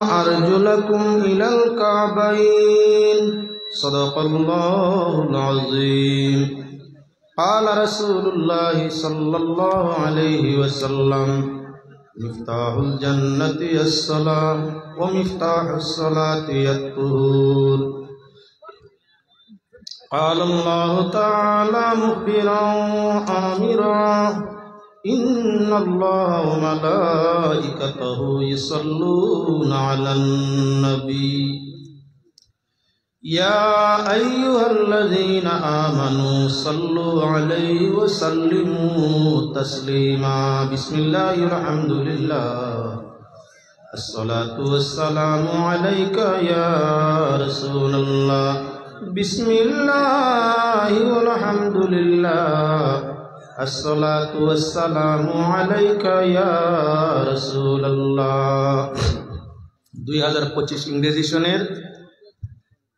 أرجلكم إلى الكعبين صدق الله العظيم. قال رسول الله صلى الله عليه وسلم: مفتاح الجنة الصلاة ومفتاح الصلاة الطهور. قال الله تعالى مخبرا آمرا: إن الله وملائكته يصلون على النبي يا أيها الذين آمنوا صلوا عليه وسلموا تسليما. بسم الله الحمد لله الصلاة والسلام عليك يا رسول الله. بسم الله والحمد لله الصلاة والسلام عليك يا رسول الله. 2025 ইংরেজি সনের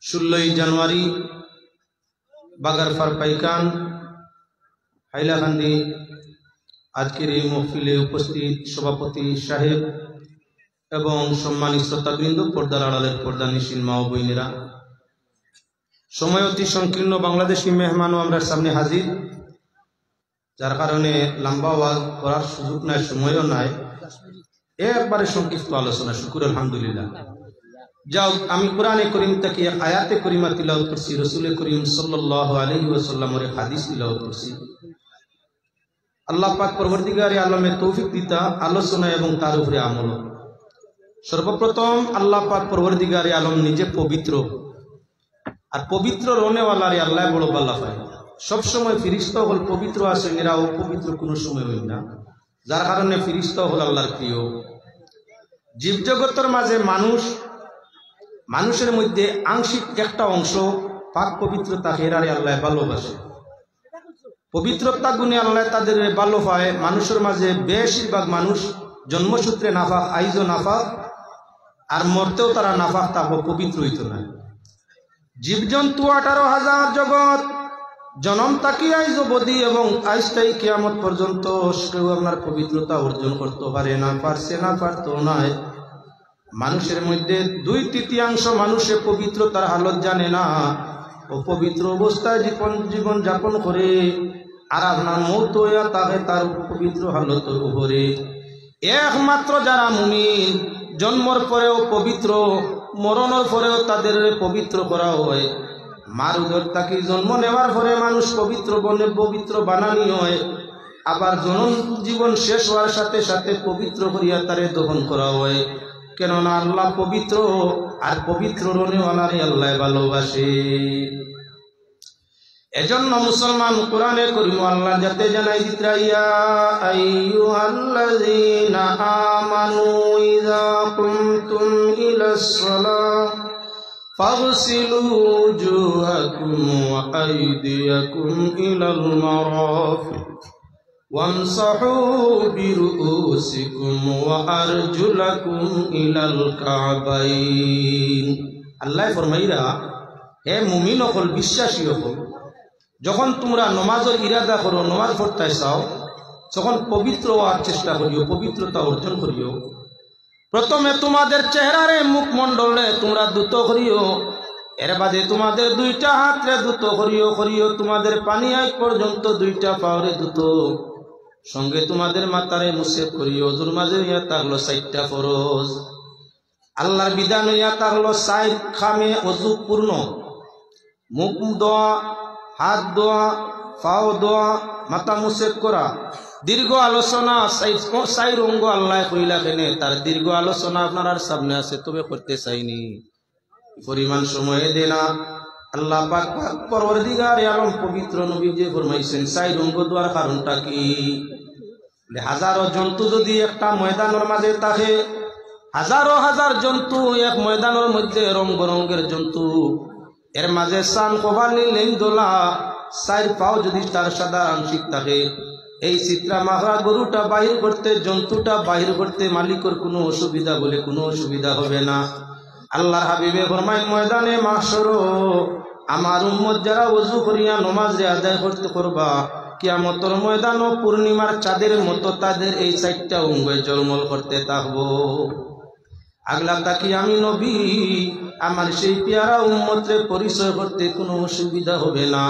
16 জানুয়ারি বাগারফার পাইকান হাইলাকান্দি আজকের এই মহফিলে উপস্থিত সভাপতি সাহেব এবং সম্মানিত শ্রোতাবৃন্দ, পর্দার আড়ালের পর্দানিশীন মা ও বোনেরা, সময় অতি সংকীর্ণ, বাংলাদেশি মেহমানও আমরা সামনে হাজির, যার কারণে লম্বা ওয়াজ করার সুযোগ নাই, সময়ও নাই, একবারে সংক্ষিপ্ত আলোচনা। শুকুর আলহামদুলিল্লাহ। যাও, আমি কোরআনে করিম থেকে আয়াতে করিমা তিলাওয়াত করছি, রাসূল করিম সাল্লাল্লাহু আলাইহি ওয়াসাল্লামের হাদিস তিলাওয়াত করছি। আল্লাহ পাক পরবর্তীকারে আলমে তৌফিক দিতা আলোচনা এবং তার উপরে আমল। সর্বপ্রথম আল্লাহ পাক পরবর্তীকারে আলম নিজে পবিত্র, আর পবিত্র রনেওয়ালারে আল্লাহ বড় বাল্লা পায়। সবসময় ফিরিস্তা হল পবিত্র আছে, এরা অপবিত্র কোনো সময় হই না, যার কারণে ফিরিস্তা হল আল্লাহর প্রিয়। জীবজগতের মাঝে মানুষের মধ্যে আংশিক একটা অংশ পাক পবিত্রতা, হেরারে আল্লাহ ভালোবাসে। পবিত্রতা গুণে আল্লাহ তাদের ভালো পায়। মানুষের মাঝে বেশিরভাগ মানুষ জন্মসূত্রে নাফাক, আইজও নাফাক, আর মরতেও তারা নাফাক, তাকে পবিত্র হইত না। জীবজন্তু 18,000 জগৎ জনম তাকি আইজ বদি এবং আইজটাই কিয়ামত পর্যন্ত কেউ আপনার পবিত্রতা অর্জন করতে পারে না, পারছে না, পারতো না। মানুষের মধ্যে 2/3 মানুষে পবিত্রতার হালত জানে না, ও পবিত্র অবস্থায় জীবন যাপন করে, আর আপনার মৌত হইয়া তাকে তার পবিত্র হালতের উপরে। একমাত্র যারা মুমিন, জন্মর পরেও পবিত্র, মরণের পরেও তাদের পবিত্র করা হয়। মার উদর তাকে জন্ম নেওয়ার পরে মানুষ পবিত্র বনে পবিত্র বানানি হয়, আবার জনম জীবন শেষ হওয়ার সাথে সাথে পবিত্র করিয়া তারে দহন করা হয়। কেননা আল্লাহ পবিত্র, আর পবিত্র রনেওয়ালারে আল্লাহ ভালোবাসে। এজন্য মুসলমান কোরআনে করিম আল্লাহ যাতে জানাই দিত্রা, ইয়া আইয়ুহাল্লাযীনা আমানু ইযা কুমতুম ইলাস সালাহ ফাগসিলু ওজুহাকুম ওয়া আইদিয়াকুম ইলাল মারাফিক ওয়ামসাহু বিরুউসিকুম ওয়া আরজুলাকুম ইলাল কাবাইন। আল্লাহ ফরমাইরা, হে মুমিন হল, বিশ্বাসী হল, যখন তোমরা নমাজের ইরাদা করো, নমাজ পড়তে চাও, তখন পবিত্র হওয়ার চেষ্টা করিও, পবিত্রতা অর্জন করিও। প্রথমে তোমাদের চেহারারে মুখমণ্ডলে তোমরা দ্রুত করিও, এর বাদে তোমাদের 2টা হাতরে দ্রুত করিও, তোমাদের পানি আই পর্যন্ত 2টা পাওরে দ্রুত, সঙ্গে তোমাদের মাথারে মুসেফ করিও। ওজুর মাঝে ইয়া থাকলো 4টা ফরজ। আল্লাহর বিধান ইয়া থাকলো 4 খামে ওযু পূর্ণ, মুখ ধোয়া, হাত ধোয়া, পাও ধোয়া, মাথা মুসেফ করা। দীর্ঘ আলোচনা 4 অঙ্গ আল্লাহ কইলা কেনে, তার দীর্ঘ আলোচনা আপনার সামনে আছে, তবে করতে চাইনি, পরিমাণ সময় দেনা। আল্লাহ পাক পরওয়ারদিগার আলম পবিত্র নবী যে ফরমাইছেন 4 অঙ্গ দেওয়ার কারণটা কি? হাজারো জন্তু যদি একটা ময়দানের মাঝে থাকে, হাজার জন্তু এক ময়দানের মধ্যে, রং বেরঙের জন্তু, এর মাঝে সান কোভালি লেন দোলা 4 পাও যদি তার সাদা আংশিক থাকে, এই চিত্রা মাখা গরুটা বাহির করতে, জন্তুটা বাহির করতে মালিকের কোনো অসুবিধা বলে কোনো অসুবিধা হবে না। আল্লাহর হাবিবে ফরমায়, ময়দানে মাহশর আমার উম্মত যারা ওযু করিয়া নামাজ আদায় করতে করবা, কিয়ামতের ময়দান ও পূর্ণিমার চাঁদের মতো তাদের এই 4টা অঙ্গে জলমল করতে থাকবো। আগলা তাকি আমি নবী, আমার সেই পেয়ারা উম্মতরে পরিচয় করতে কোনো অসুবিধা হবে না।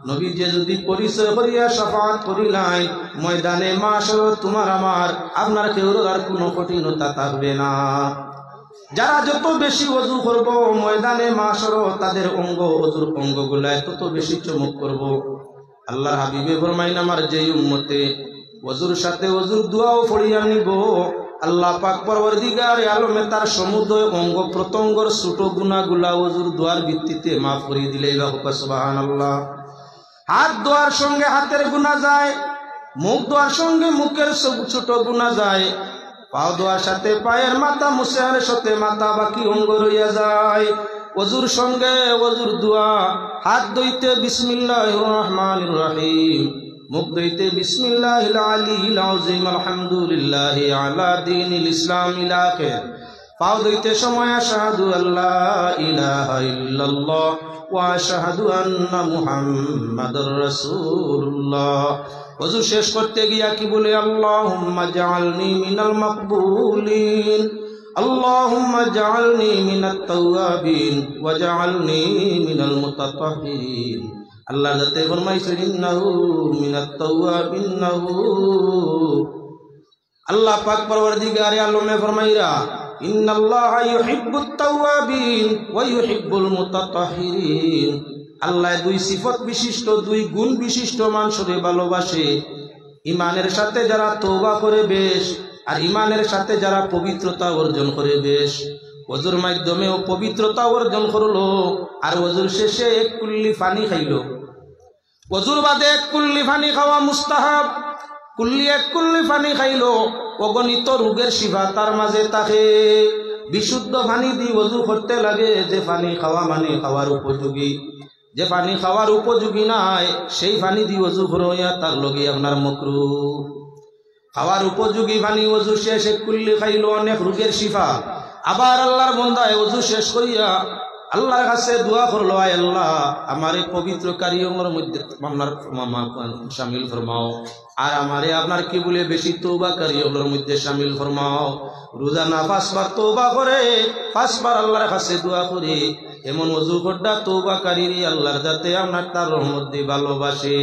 নবী যে যদি পরিচয় করিয়া শাফাআত করিলাই ময়দানে মাশর তোমার আমার আপনার কেউর আর কোনো কঠিনতা থাকবে না। যারা যত বেশি ওযু করব ময়দানে মাশর তাদের ওযুর অঙ্গগুলায় তত বেশি চমক করব। আল্লাহর হাবিবে ফরমাইন আমার যেই উম্মতে ওযুর সাথে ওযুর দোয়াও পড়িয়া নিব, আল্লাহ পাক পরওয়ারদিগার আলমে তার সমুদয় অঙ্গ প্রত্যঙ্গর ছোট গুনাহগুলা ওযুর দোয়ার ভিত্তিতে মাফ করে দিলেই বা সুবহানাল্লাহ। হাত দোয়ার সঙ্গে হাতের গুনাহ যায়, মুখ দোয়ার সঙ্গে মুখের ছোট গুনাহ যায়, পাও দোয়ার সাথে পায়ের মাথা মুছার সাথে মাথা বাকি অঙ্গ রইয়া যায়। ওযুর সঙ্গে ওযুর দোয়া, হাত ধুইতে বিসমিল্লাহির রহমানির রহিম, মুখ ধুইতে বিসমিল্লাহিল আলিয়্যিল আযীম আলহামদুলিল্লাহি আলা দীনিল ইসলাম ইলা আখির। পাও ধুইতে সময় আশহাদু আল্লা ইলাহা ইল্লাল্লাহ ওয়া আশহাদু আন্না মুহাম্মাদুর রাসূলুল্লাহ। ওযু শেষ করতে গিয়া কি বলে? আল্লাহুম্মা জাআলনি মিনাল মাকবুলিন, আল্লাহুম্মা জাআলনি মিনাত তাওয়াবিন ওয়া জাআলনি মিনাল মুতাতাহহিরিন। আল্লাহ যাতে ফরমাইছেন ইন্নাহু মিনাত তাওয়াবিন, আল্লাহ পাক পরওয়ারদিগারে আলমে ফরমাইরা ইন্নাল্লাহা ইউহিব্বুত তাওয়াবিন ওয়া ইউহিব্বুল মুতাতাহহিরিন। আল্লাহ দুই সিফত বিশিষ্ট, দুই গুণ বিশিষ্ট মানুষকে ভালোবাসে। ইমানের সাথে যারা তওবা করে বেশ, আর ইমানের সাথে যারা পবিত্রতা অর্জন করে বেশ। ওযুর মাধ্যমেও পবিত্রতা অর্জন করলো, আর ওযুর শেষে এক কুল্লি পানি খাইলো। ওযুর বাদে এক কুল্লি পানি খাওয়া মুস্তাহাব। এক কুল্লি পানি খাইলো, অগণিত রোগের শিফা তার মাঝে থাকে। বিশুদ্ধ পানি দিয়ে ওযু করতে লাগে, যে পানি খাওয়া মানে খাওয়ার উপযোগী। যে পানি খাওয়ার উপযোগী নাই সেই পানি দিয়ে ওযু করিয়া তার লগে আপনার মাকরুহ। খাওয়ার উপযোগী পানি ওযু শেষ এক কুল্লি খাইলো, অনেক রোগের শিফা। আবার আল্লাহর বান্দায় ওযু শেষ করিয়া আল্লাহর কাছে দোয়া করলো, আয় আল্লাহ আমারে পবিত্র কারিয়মের মধ্যে আপনার শামিল ফরমাও, আর আমারে আপনার কি বলে বেশি তওবা কারিয়মের মধ্যে শামিল ফরমাও। রোজানা 5 বার তওবা করে, 5 বার আল্লাহর কাছে দোয়া করে, এমন ওযু করডা তওবাকারীরই আল্লাহর যাতে আপনার তার রহমত দিয়ে ভালোবাসে।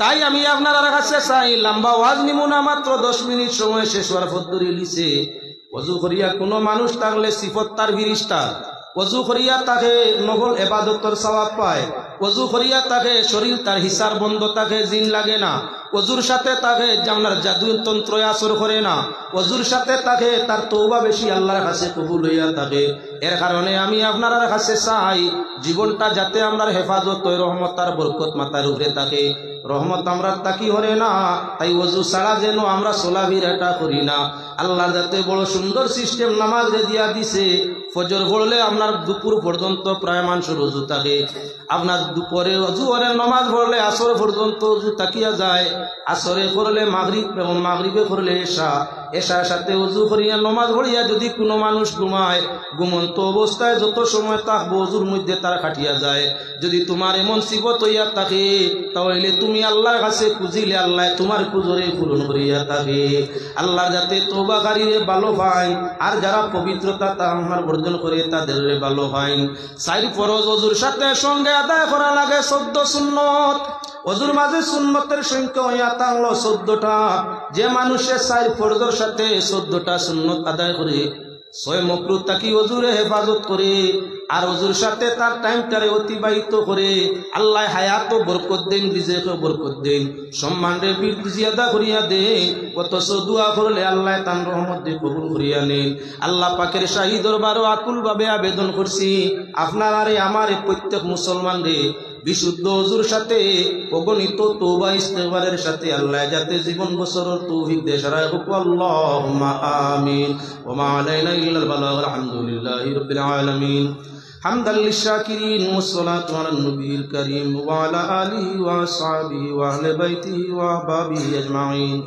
তাই আমি আপনার কাছে চাই, লম্বা ওয়াজ নিমু না, মাত্র 10 মিনিট সময় শেষ হওয়ার পদ্ধতি লিছে। ওযু করিয়া কোনো মানুষ থাকলে সিফত তার ফিরিস্তা, ওযু করিয়া তাকে নফল ইবাদতের সওয়াব পায়। ওযু করিয়া তাকে শরীর তার হিসার বন্ধ থাকে, জিন লাগে না। ওযুর সাথে তাকে জান্নার জাদু তন্ত্র আসর করে না। ওযুর সাথে তাকে তার তওবা বেশি আল্লাহর কাছে কবুল হইয়া থাকে। এর কারণে আমি আপনার কাছে চাই, জীবনটা যাতে আমরা হেফাজত হয়, রহমত আর বরকত মাথার উপরে থাকে। রহমত আমরা তাকি হরে না, তাই ওযু ছাড়া যেন আমরা চলাফেরাটা করি না। আল্লাহর যাতে বড় সুন্দর সিস্টেম নামাজ দিয়া দিছে। ফজর পড়লে আপনার দুপুর পর্যন্ত প্রায় মানুষের ওযু থাকে। আপনার দুপুরে ওযু করে নামাজ পড়লে আসর পর্যন্ত ওযু তাকিয়া যায়। আসরে করলে মাগরিব এবং মাগরিবে করলে এশা, এশার সাথে ওযু করিয়া নামাজ পড়িয়া যদি কোনো মানুষ ঘুমায়, ঘুমন্ত অবস্থায় যত সময় থাকবো ওযুর মধ্যে তার কাটিয়া যায়। যদি তোমার এমন সিফত হইয়া থাকে, তাহলে তুমি আল্লাহর কাছে খুঁজিলে আল্লাহ তোমার খুঁজরে পূরণ করিয়া থাকে। আল্লাহর যাতে তওবাকারীরে ভালো পায়, আর যারা পবিত্রতা তা আমার বর্জন করে তাদের ভালো পায়। 4 ফরজ ওযুর সাথে সঙ্গে আদায় করা লাগে 14 সুন্নত। ওযুর মাঝে সুন্নতের সংখ্যা হইয়া থাকলো 14টা। যে মানুষের 4 ফরজের সাথে 14টা সুন্নত আদায় করে, 6 মাকরুহ তাকি ওযুরে হেফাজত করে, আর ওযুর সাথে তার টাইমটারে অতিবাহিত করে, আল্লাহ হায়াত ও বরকত দেন, রিজিক ও বরকত দেন, সম্মানে জিয়াদা করিয়া দেন। অথচ দোয়া করলে আল্লাহ তার রহমত দিয়ে কবুল করিয়া নেন। আল্লাহ পাকের শাহী দরবারও আকুলভাবে আবেদন করছি, আপনার আরে আমার প্রত্যেক মুসলমান রে বিশুদ্ধ ওযুর সাথে অগণিত তওবা ইস্তেগফারের সাথে আল্লাহ যাতে জীবন বছরের তৌফিক দেয়। সারায় আল্লাহুম্মা আমিন। ওয়া মা আলাইনা ইল্লাল বালাগ। আলহামদুলিল্লাহি রাব্বিল আলামিন। হামদাল লিশাকিরিন ওয়াসসালাতু আলান নবিয়িল কারীম ওয়া আলা আলিহি ওয়া আসহাবিহি ওয়া আহলি বাইতিহি ওয়া আহবাবিহি আজমাইন।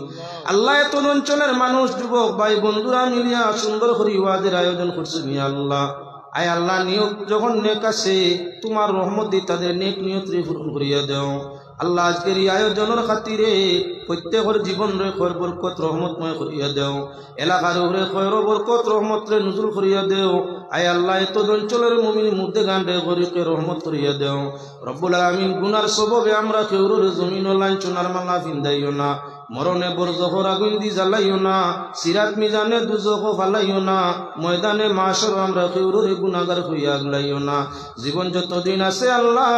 আল্লাহ এত অঞ্চলের মানুষ, যুবক ভাই বন্ধুরা মিলিয়া সুন্দর করে ওয়াজের আয়োজন করছেন। ইয়া আল্লাহ, আয় আল্লাহ নিয়ত যখন নেক আছে তোমার রহমত দিয়ে তাদের নেক নিয়ত পূরণ করিয়া দাও। আল্লাহ আজকের এই আয়োজনের খাতিরে প্রত্যেকের জীবন রে খৈর বরকত রহমতময় করিয়া দেও, এলাকার উপরে খৈর বরকত রহমত রে নজুল করিয়া দেও। আয় আল্লাহ এত অঞ্চলের মুমিন মুদ্দে গান রে গরিকে রহমত করিয়া দেও। রব্বুল আলামিন গুনার সববে আমরা কেউর জমিন লাঞ্ছনার মালা ফিন্দাইও না, মরণে বরজখর আগুন দি জ্বালাইও না, সিরাত মিজানে দুজখ ফালাইও না, ময়দানে মাশর আমরা কেউরে গুনাহগার হইয়া আগলাইও না। জীবন যতদিন আছে আল্লাহ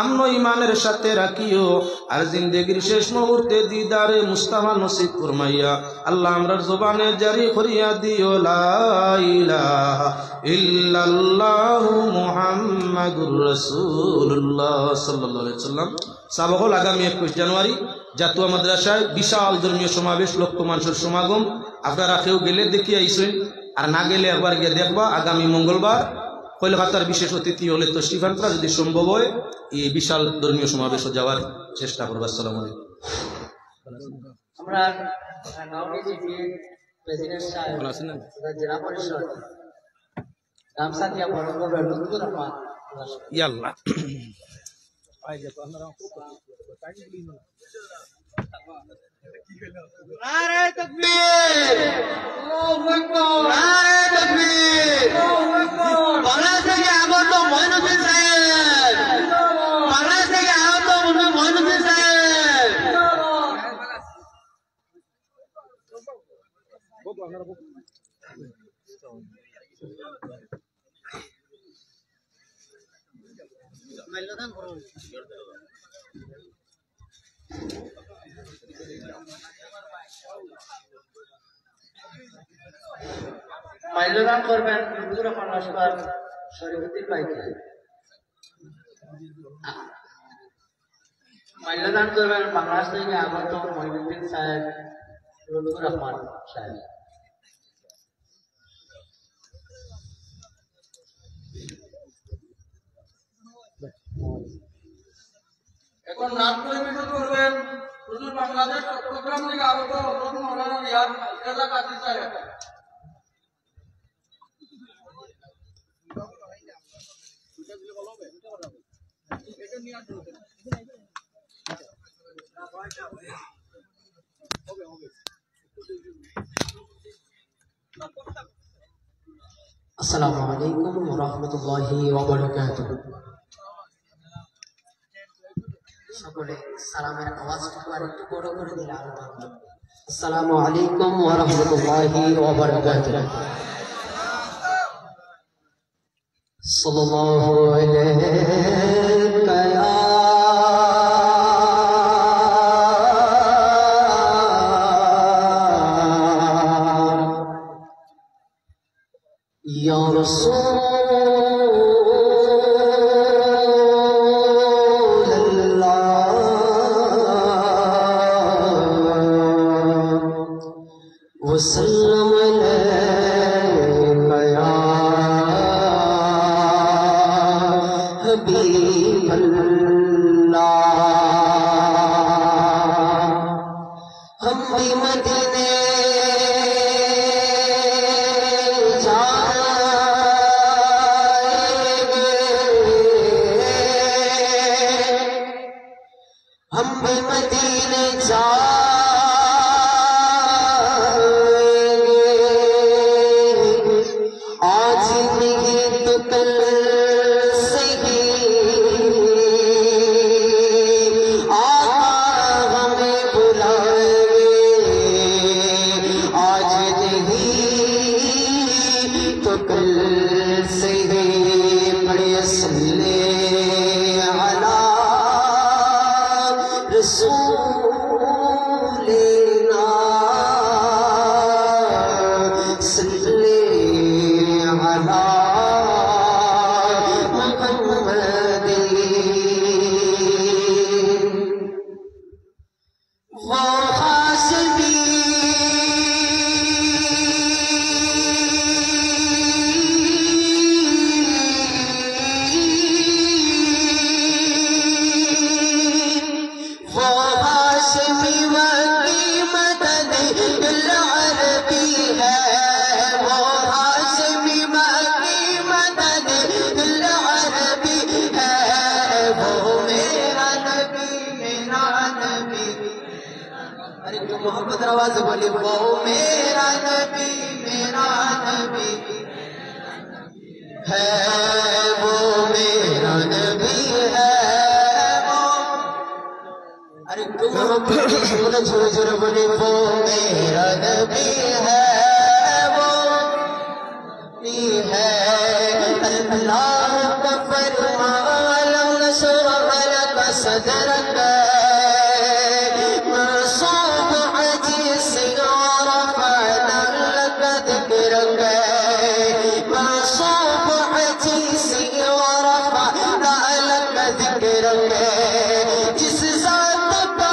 আমন ইমানের সাথে রাখিও, আর জিন্দেগির শেষ মুহূর্তে দিদারে মুস্তাফা নসিব ফরমাইয়া আল্লাহ আমরার জবানে জারি করিয়া দিও লা ইলাহা ইল্লাল্লাহু মুহাম্মাদুর রাসূলুল্লাহ সাল্লাল্লাহু আলাইহি ওয়াসাল্লাম। সাবকল আগামী 21 জানুয়ারি জাতীয় মাদ্রাসায় বিশাল ধর্মীয় সমাবেশ, লক্ষ মানুষের সমাগম। আপনারা কেউ গেলে দেখি আইসেন, আর না গেলে একবার গিয়ে দেখবা। আগামী মঙ্গলবার কলকাতার বিশেষ অতিথি হলে তো স্টিফানরা, যদি সম্ভব হয় এই বিশাল ধর্মীয় সমাবেশে যাওয়ার চেষ্টা করবো। আসসালামু আলাইকুম। আমরা প্রেসিডেন্ট সাহেব জেলা পরিষদ গামছা দিয়া বরণ করবেন মুজিবুর রহমান। ইয়াল্লাহ নারে তাকবীর, আল্লাহু আকবার, নারে তাকবীর, আল্লাহু আকবার। বাংলাদেশ থেকে আগত মঈনুদ্দিন সাহেব, বাংলাদেশ থেকে আগত মঈনুদ্দিন সাহেব। মাইলদান করুন। মাইলদান করবেন মুজিবুর রহমান লস্কর শরীফুদ্দিন ভাইকে। মাইলদান করবেন বাংলাদেশ থেকে আগত মঈনুদ্দিন সাহেব, মুজিবুর রহমান সাহেব। এখন নাম পরিবেশন করবেন হুজুর বাংলাদেশ চট্টগ্রাম থেকে আগত হযরত মাওলানা রিয়াদ রেজা কাজী সাহেব। আসসালামু আলাইকুম ওয়া রাহমাতুল্লাহি ওয়া বারাকাতুহু। সকলে সালামের আওয়াজটুকু আর একটু বড় করে দিলে আরো ভালো হবে। আসসালামু আলাইকুম ওয়া রাহমাতুল্লাহি ওয়া বারাকাতুহু। সাল্লাল্লাহু আলাইকা ইয়া রাসূলুল্লাহ ওয়া সাল্লাম আলাইকা ইয়া হাবিবাল্লাহ। हम भी मदीने हम भी मदीने जाएंगे, आज नहीं तो कल सही आका हमें बुलाएंगे, आज नहीं तो कल सही। बड़े सल्ले अला रसूलिना सल्ले अला मुहम्मदिन। वो हासिबी वो हाशिमी वकी मदद अरबी है, वो हाशिमी वकी آواز بولی وہ میرا نبی ہے، وہ میرا نبی ہے وہ. ارے تم چھوڑ چھوڑ بولی وہ میرا نبی ہے، وہ ہے. اللہ کا فرمان لم نشرح لك صدرك منصوب عجيز ورفعنا لك ذكرك منصوب عجيز ورفعنا لك ذكرك. جس ذات کا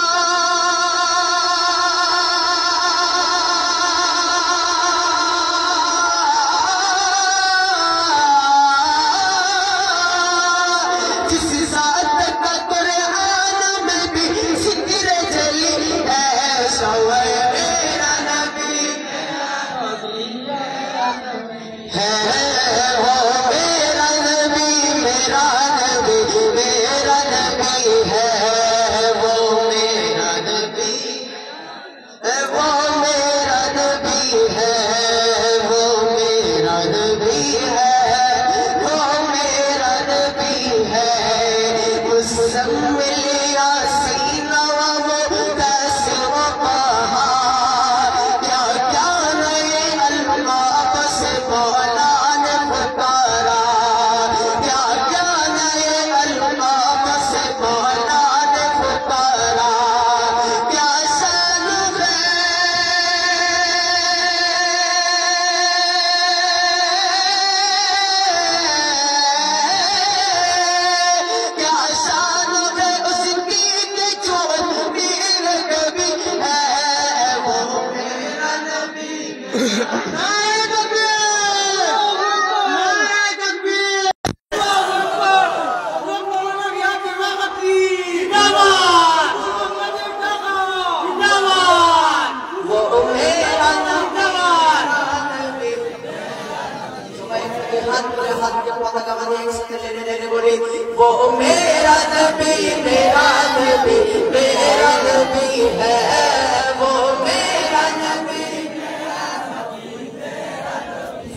وہ میرا نبی میرا نبی میرا نبی ہے، وہ میرا نبی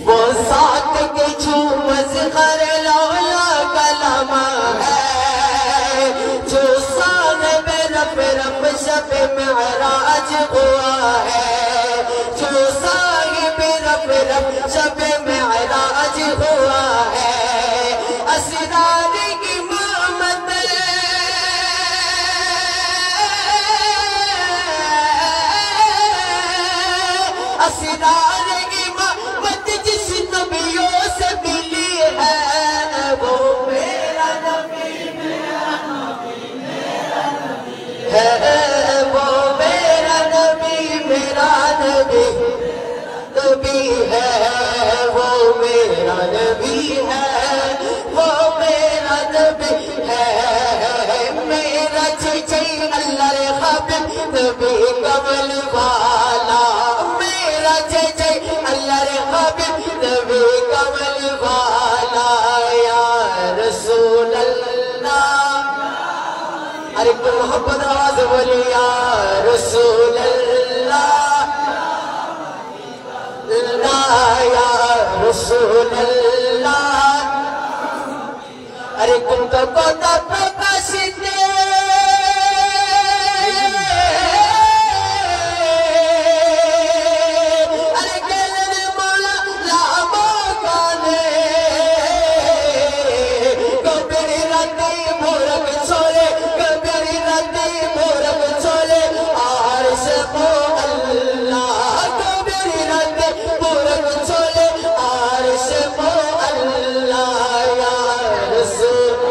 وہ ساتھ کے چھومز خر لولا کلام ہے، جو صاحب رب رب شب معراج ہوا ہے، جو صاحب رب رب شب معراج ہوا ہے. اسرار امامت اسرار امامت جس نبیوں سے ملی ہے، وہ میرا نبی ہے، وہ میرا نبی میرا نبی نبی ہے، وہ میرا نبی ہے، وہ میرا نبی ہے. میرا چچی اللہ حبیب نبی کمل والا، میرا چچی اللہ حبیب نبی کمل والا. یا رسول اللہ، ارے کوئی محبت آواز بولی یا رسول اللہ، یا رسول اللہ. ارے تم تو کوتا پرکاشتے ارے کلن مولا لامو کانے کبیری راتی مورک چھولے کبیری راتی مورک چھولے عرش کو اللہ کبیری راتی مورک چھولے عرش کو اللہ. یا رسول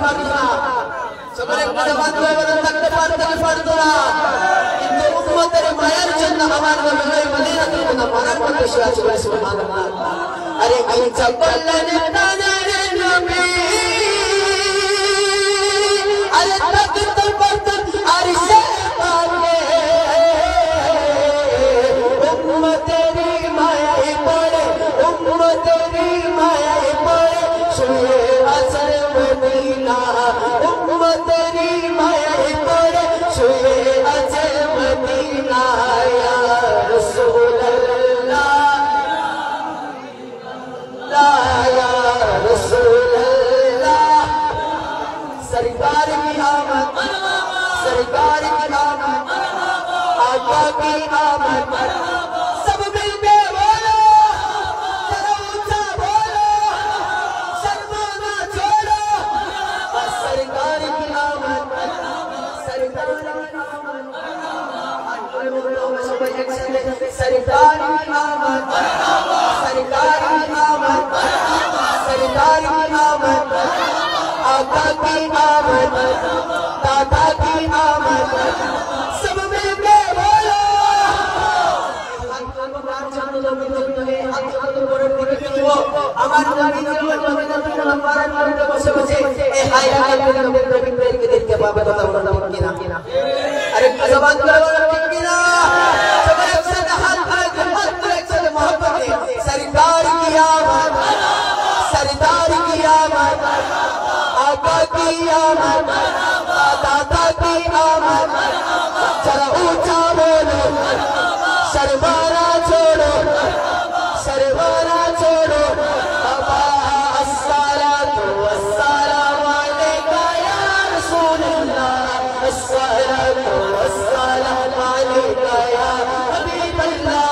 পারতো না সকলে একটা জবান ধরে বলেন থাকতে পারতো কি পারতো না কিন্তু উম্মতের মায়ের জন্য আমার নবী মদিনাতুল মুনাওয়ারার মধ্যে শুয়ে আছে সুবহানাল্লাহ আরে আইসা বললেন প্রাণের নবী আরে থাকতে পারতো আর সে পারে উম্মতেরি মায়ায় পড়ে উম্মতেরি মায়ায় পড়ে শুয়ে আছে মদিনা উম্মতেরি মায়ায় পড়ে শুয়ে আছে মদিনা ইয়া রাসূলুল্লাহ या रसूल अल्लाह सरकार की आमद सरकार की आमद आका की आमद सब मिलके बोलो जरा ऊंचा बोलो शर्माना छोड़ो सरकार की आमद सरकार की आमद सरकार की आमद सरकार की आमद सरकार की आमद आका की आमद दादा की आमद सब मिलके बोलो আমার নবী মদিনার মধ্যে বসে বসে এই হায়রানের নবীর নবীকে দেখতে পাবে কথা বলতে ঠিক না আরে জবান করে বলো ঠিক না সবাই একসাথে হাত ধরে একসাথে मोहब्बत सरकार की आमद सरदार की आमद आका की आमद दादा की आमद जरा ऊंचा बोलो शर्माना छोड़ो शर्माना छोड़ो अस्सलातु वस्सलामु अलैका या रसूलल्लाह अस्सलातु वस्सलामु अलैका या हबीबल्लाह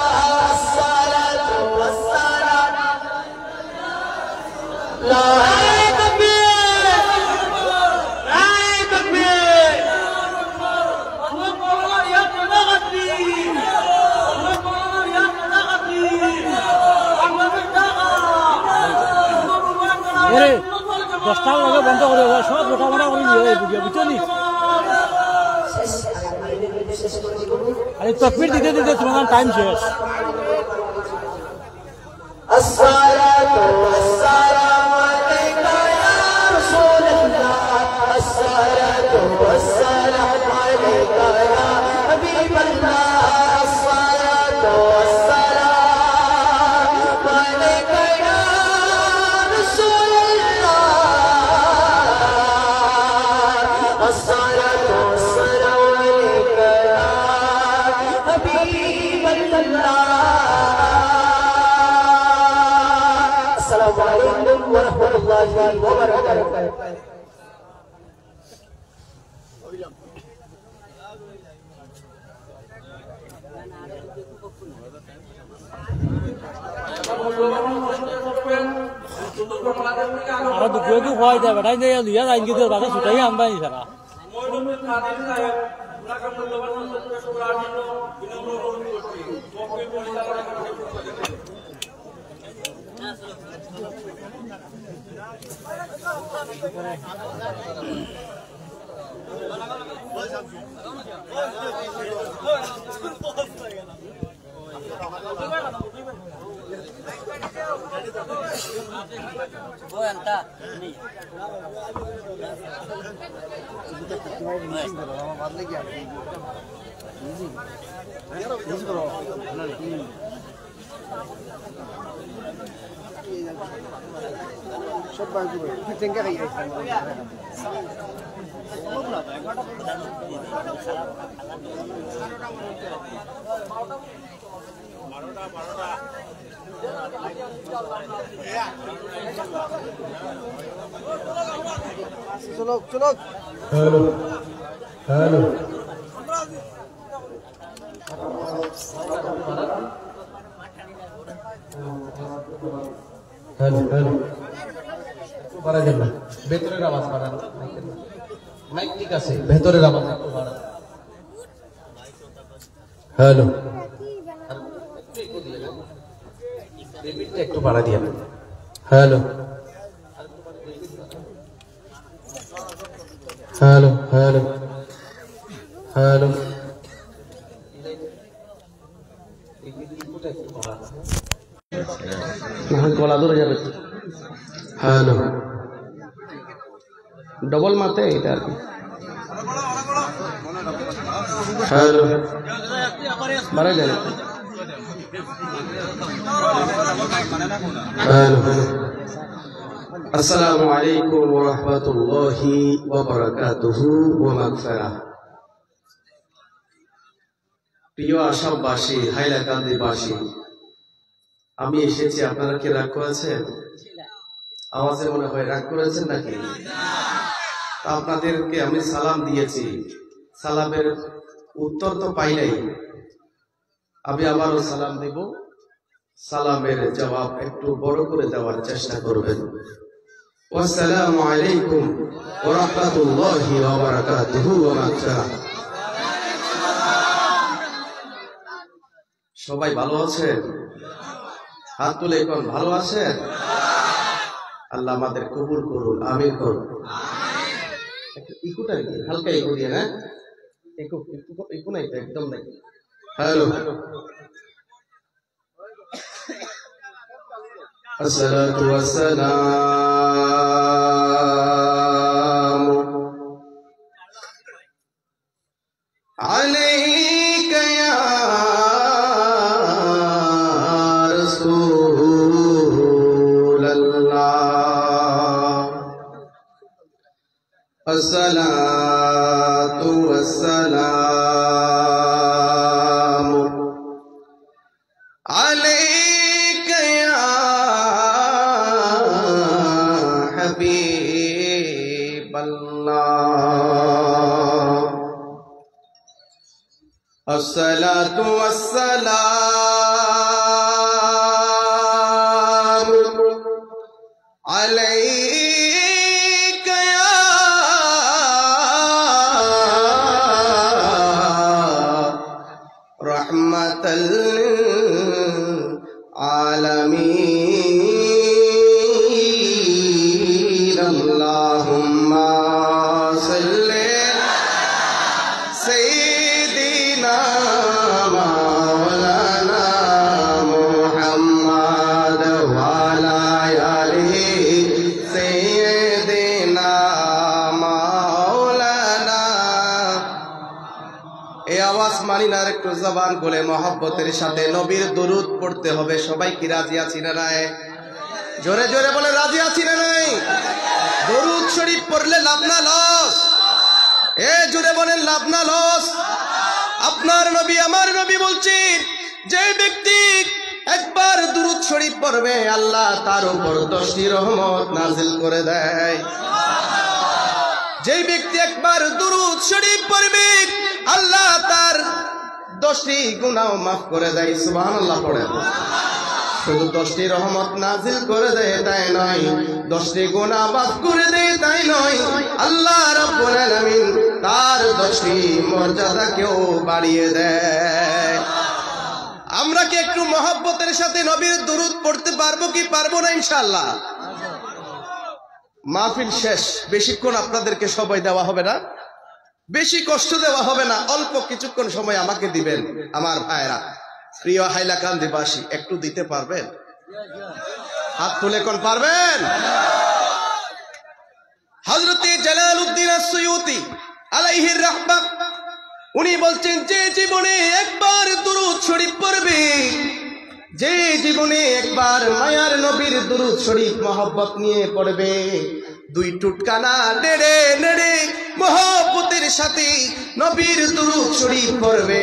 अस्सलातु वस्सलामु ला দশটার লগে বন্ধ করে সব মোটামোটা করে নিয়ে বুঝিয়ে বুঝছো নি আরে তকবীর দিতে দিতে তোমার টাইম শেষ अस्सलातु वस्सलामु अलैका या रसूलल्लाह अस्सलातु वस्सलामु अलैका या हबीबल्लाह अस्सलातु वस्सलामु अलैका या रसूलल्लाह अस्सलातु वस्सलामु अलैका या हबीबल्लाह السلام عليكم ورحمة الله وبركاته আর দুপুরে তো খাওয়াই দেয় বেটাই দিয়ে লিয়া যাই কিন্তু বাকি ছুটাই আনবাই সারা चलो चलो हेलो हेलो हेलो हेलो বাড়া যাবে ভেতরের আওয়াজ বাড়ান মাইক ঠিক আছে ভেতরের আওয়াজ একটু বাড়ান हेलो একটু বাড়া দিয়া हेलो হ্যালো হ্যালো হ্যালো গলা ধরে যাবে। হ্যালো ডবল মারতে এটা আর কি। হ্যালো বাড়াই দেন। হ্যালো হ্যালো আসসালামু আলাইকুম ওয়া রাহমাতুল্লাহি ওয়া বারাকাতুহু ওয়া মাগফিরাহ। প্রিয় আসামবাসী, হাইলাকান্দিবাসী, আমি এসেছি, আপনারা কি রাগ করেছেন? আওয়াজে মনে হয় রাগ করেছেন নাকি? আপনাদেরকে আমি সালাম দিয়েছি, সালামের উত্তর তো পাই নাই। আমি আবারও সালাম দেব, সালামের জবাব একটু বড় করে দেওয়ার চেষ্টা করবেন। আসসালামু আলাইকুম ওয়া রাহমাতুল্লাহি ওয়া বারাকাতুহু ওয়া মাগফিরাহ। সবাই ভালো আছেন? হাত তুলে এখন ভালো আছেন? আল্লাহ আমাদের কবুল করুন, আমিন করুন। ইকুটা হালকা ইকু দিয়ে, হ্যাঁ ইকু নাই তো, একদম নাই। হ্যালো আসসালাতু ওয়াসসালামু আলাইকা ইয়া রাসূলাল্লাহ। আসসালাতু ওয়াসসালামু আলাইকা ইয়া হাবিবাল্লাহ। আসসালাতু ওয়াসসালামু আলাইকা ইয়া রাহমাতাল আলামিন। আল্লাহুম্মা সাল্লি সাইয়্যিদিনা মাওলানা মুহাম্মদ ওয়া আলা আলিহি সাইয়্যিদিনা মাওলানা। এই আওয়াজ মানি না, একটু জবান খুলে মহব্বতের সাথে নবীর দরুদ পড়তে হবে। সবাই কি রাজি আছি না নাই? জোরে জোরে বলে রাজি আছি না নাই? দরুদ শরীফ পড়লে লাভ না লস? এ জোরে বলেন লাভ না লস? আপনার নবী আমার নবী বলছেন, যে ব্যক্তি একবার দুরূদ শরীফ পড়বে আল্লাহ তার উপর 10টি রহমত নাজিল করে দেয়। যে ব্যক্তি একবার দুরূদ শরীফ পড়বে আল্লাহ তার 10টি গুনাহ মাফ করে দেয়। সুবহানাল্লাহ পড়েন। শুধু 10টি রহমত নাজিল করে দেয় তাই নয়, 10টি গুনাহ মাফ করে দেয় তাই নয়, আল্লাহ রাব্বুল আলামিন তার 10টি মর্যাদাকেও বাড়িয়ে দেয়। আমরা কি একটু মহব্বতের সাথে নবীর দুরূদ পড়তে পারবো কি পারবো না? ইনশাআল্লাহ। মাহফিল শেষ, বেশিক্ষণ আপনাদেরকে সময় দেওয়া হবে না, বেশি কষ্ট দেওয়া হবে না, অল্প কিছুক্ষণ সময় আমাকে দিবেন আমার ভাইরা। প্রিয় হাইলাকান্দিবাসী, একটু দিতে পারবেন? হাত তুলে কোন পারবেন? হযরত জালালউদ্দিন আস-সুয়ুতি আলাইহির রাহমাত উনি বলছেন, যে জীবনে একবার দুরূদ শরীফ পড়বে, যে জীবনে একবার মায়ার নবীর দুরূদ শরীফ মহব্বত নিয়ে পড়বে, 2 টুটকানা নেড়ে নেড়ে মহব্বতের সাথে নবীর দুরূদ শরীফ পড়বে,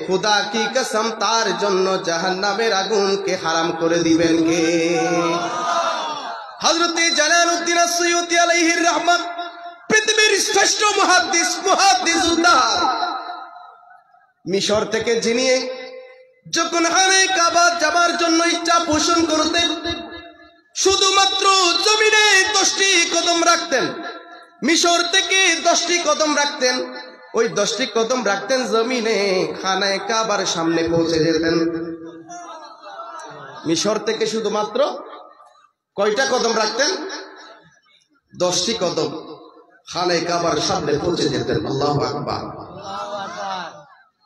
খোদা কি কসম তার জন্য জাহান্নামের আগুনকে হারাম করে দিবেন কে? হযরত জালালউদ্দিন আস-সুয়ুতি আলাইহির রাহমাত পৃথিবীর শ্রেষ্ঠ মুহাদ্দিস উদ্ধার, মিশর থেকে যিনি যখন খানে কাবা যাবার জন্য ইচ্ছা পোষণ করতেন, শুধুমাত্র জমিনে 10টি কদম রাখতেন। মিশর থেকে 10টি কদম রাখতেন, ওই 10টি কদম রাখতেন জমিনে, খানায় কাবার সামনে পৌঁছে যেতেন। মিশর থেকে শুধুমাত্র কয়টা কদম রাখতেন? 10টি কদম। খানে কাবার সামনে পৌঁছে যেতেন। আল্লাহু আকবার।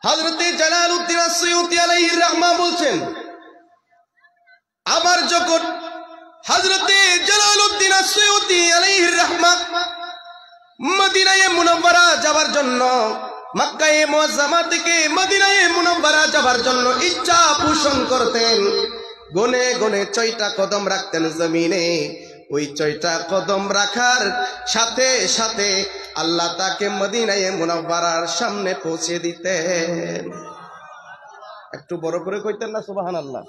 হযরত জালালউদ্দিন আসসিয়ুতি আলাইহির রাহমা বলছেন, আবার যখন হযরত জালালউদ্দিন আসসিয়ুতি আলাইহির রাহমা মদিনায়ে মুনাওয়ারা যাওয়ার জন্য, মক্কায়ে মুআজ্জামা থেকে মদিনায়ে মুনাওয়ারা যাওয়ার জন্য ইচ্ছা পোষণ করতেন, গনে গনে 6টা কদম রাখতেন জমিনে। ওই 6টা কদম রাখার সাথে সাথে আল্লাহ তাকে মদিনায়ে মুনাওয়ারার সামনে পৌঁছে দিতেন। একটু বড় করে কইতেন না সুবহানাল্লাহ?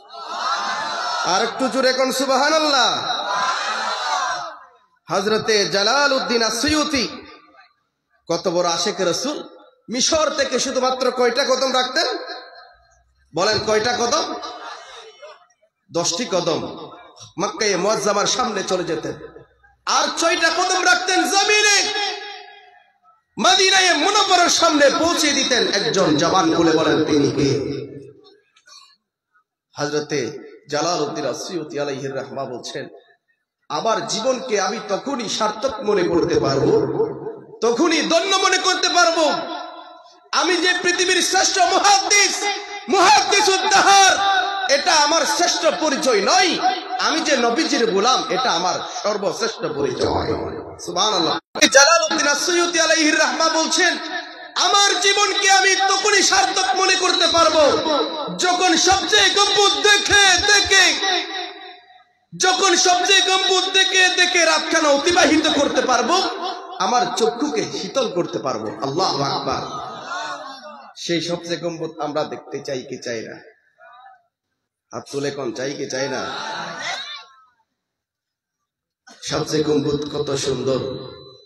আর একটু জোরে কোন সুবহানাল্লাহ। হযরতে জালালউদ্দিন আসসিয়ুতি কত বড় আশিক রাসূল, মিশর থেকে শুধুমাত্র কয়টা কদম রাখতেন বলেন? কয়টা কদম? 10টি কদম মক্কায়ে মুআজ্জামার সামনে চলে যেতেন, আর 6টা কদম রাখতেন জমিনে, মদিনায়ে মুনাওয়ারার সামনে পৌঁছে দিতেন। একজন জওয়ান বলে বলেন তিনি কে? হযরতে জালালউদ্দিন আসসিয়ুতি আলাইহির রাহমা বলছেন, আমার জীবনকে আমি তখনই সার্থক মনে করতে পারবো, তখনই ধন্য মনে করতে পারবো, আমি যে পৃথিবীর শ্রেষ্ঠ মুহাদ্দিসুদ দাহর, এটা আমার শ্রেষ্ঠ পরিচয় নয়, আমি যে নবীজির গোলাম, এটা আমার সর্বশ্রেষ্ঠ পরিচয়। সুবহানাল্লাহ। জালালউদ্দিন আসসিয়ুতি আলাইহির রাহমা বলছেন, আমার জীবনকে আমি তখনই সার্থক মনে করতে পারবো যখন সবচেয়ে গম্বুজ দেখে দেখে রাতখানা অতিবাহিত করতে পারবো, আমার চক্ষুকে শীতল করতে পারবো। আল্লাহু আকবার। সেই সবচেয়ে গম্বুজ আমরা দেখতে চাই কি চাই না? হাত তুলে কোন চাই কি চাই না? সবচেয়ে গম্বুজ কত সুন্দর।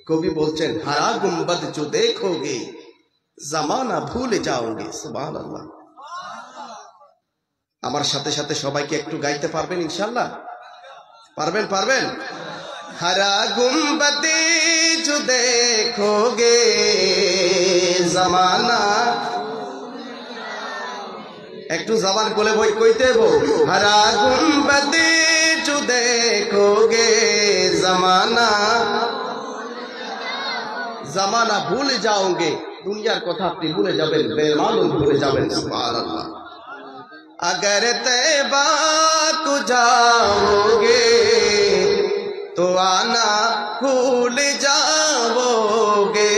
কবি বলছেন, হারা গুম্বদ जो देखोगे জামানা ভুলে যাওগে। সুবহানাল্লাহ। আমার সাথে সাথে সবাইকে একটু গাইতে পারবেন ইনশাআল্লাহ? পারবেন? হারা গুম্বদ जो देखोगे জামানা, একটু জবান কোলে বই কইতে বো, হারা গুম্বদ जो देखोगे জামানা ভুলে যাওগে, দুনিয়ার কথা আপনি ভুলে যাবেন, বেমালুম ভুলে যাবেন। সুবহানাল্লাহ। अगर तैबा को जाओगे तो आना भूल जाओगे,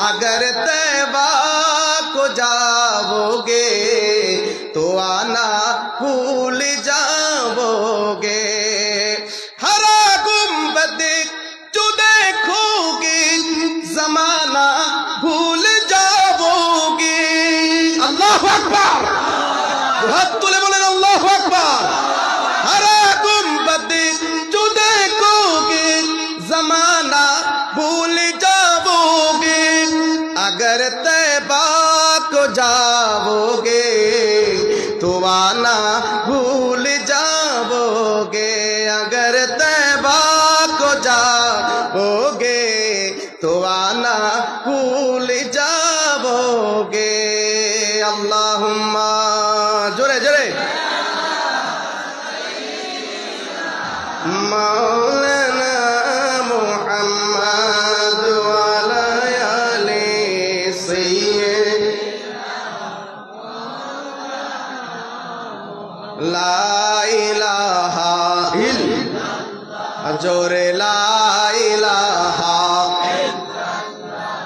अगर तैबा को जाओगे तो आना भूल जाओगे, हरा गुंबद जो देखोगे जमाना भूल जाओगे। अल्लाहु अकबर। हाथ तुले बोलें अल्लाहु अकबर। हरा गुंबद जो देखोगे जमाना भूल जाओगे, अगर तैबा को जाओगे तो आना भूल जाओगे, अगर तैबा को जाओगे तो आना भूल जाओगे। अल्लाहुम्मा जोरे जोरे मौलाना मुहम्मद वाला आले सैयद ला इलाहा इल्लल्लाह, जोरे ला इलाहा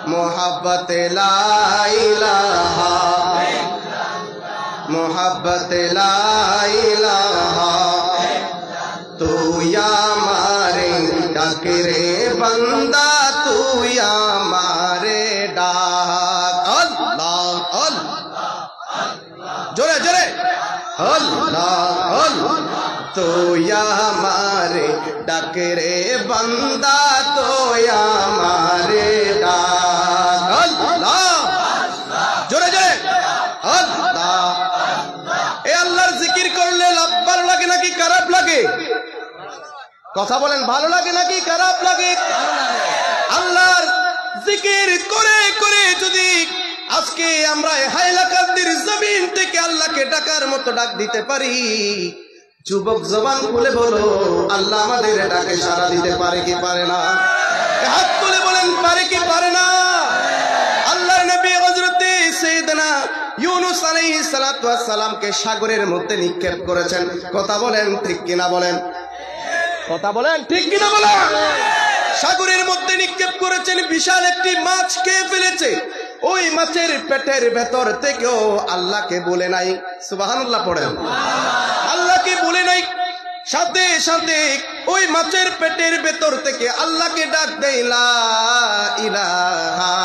मोहब्बत, ला इलाहा मोहब्बत, ला इलाहा तू या मारे डाकरे बंदा, तू या मारे डाक। अल्लाह अल्लाह जोरे जोरे अल्लाह अल्लाह, तो या मारे डाकरे बंदा, तो या मारे डाक। अल्लाह जोरे जोरे अल्लाह। ए আল্লাহর জিকির করলে লাভ ভালো লাগে নাকি খারাপ লাগে? কথা বলেন, ভালো লাগে নাকি খারাপ লাগে? আল্লাহর জিকির করে করে যদি আজকে আমরা হাইলাকান্দির জমিন থেকে আল্লাহকে ডাকার মতো ডাক দিতে পারি, যুবক জবান খুলে বলো, আল্লাহ আমাদের ডাকে সাড়া দিতে পারে কি পারে না? হাত তুলে বলেন পারে কি পারে না? আল্লাহর নবী হযরত সাইয়েদনা ইউনূস আলাইহিস সালাতু ওয়াস সালামকে সাগরের মধ্যে নিক্ষেপ করেছেন। কথা বলেন ঠিক কিনা বলেন? কথা বলেন ঠিক কিনা বলেন? সাগরের মধ্যে নিক্ষেপ করেছেন, বিশাল একটি মাছ খেয়ে ফেলেছে। ওই মাছের পেটের ভেতর থেকেও আল্লাহকে বলে নাই, সুবহানাল্লাহ পড়েন, আল্লাহকে বলে নাই। সাথে সাথে ওই মাছের পেটের ভেতর থেকে আল্লাহকে ডাক দেয়, লা ইলাহা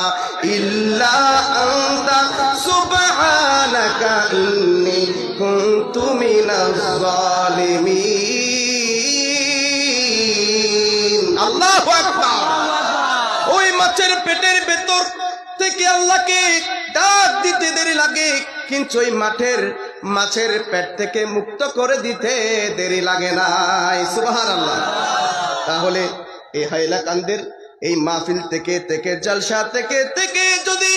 ইল্লা আনতা সুবহানাকা ইন্নী কুনতু মিনাজ জালিমিন। আল্লাহু আকবার। ওই মাছের পেটের ভেতর থেকে আল্লাহকে ডাক দিতে দেরি লাগে, কিন্তু ওই মাছের পেট থেকে মুক্ত করে দিতে দেরি লাগে নাই। সুবহানাল্লাহ। তাহলে এই হাইলাকান্দির এই মাহফিল থেকে জলসা থেকে যদি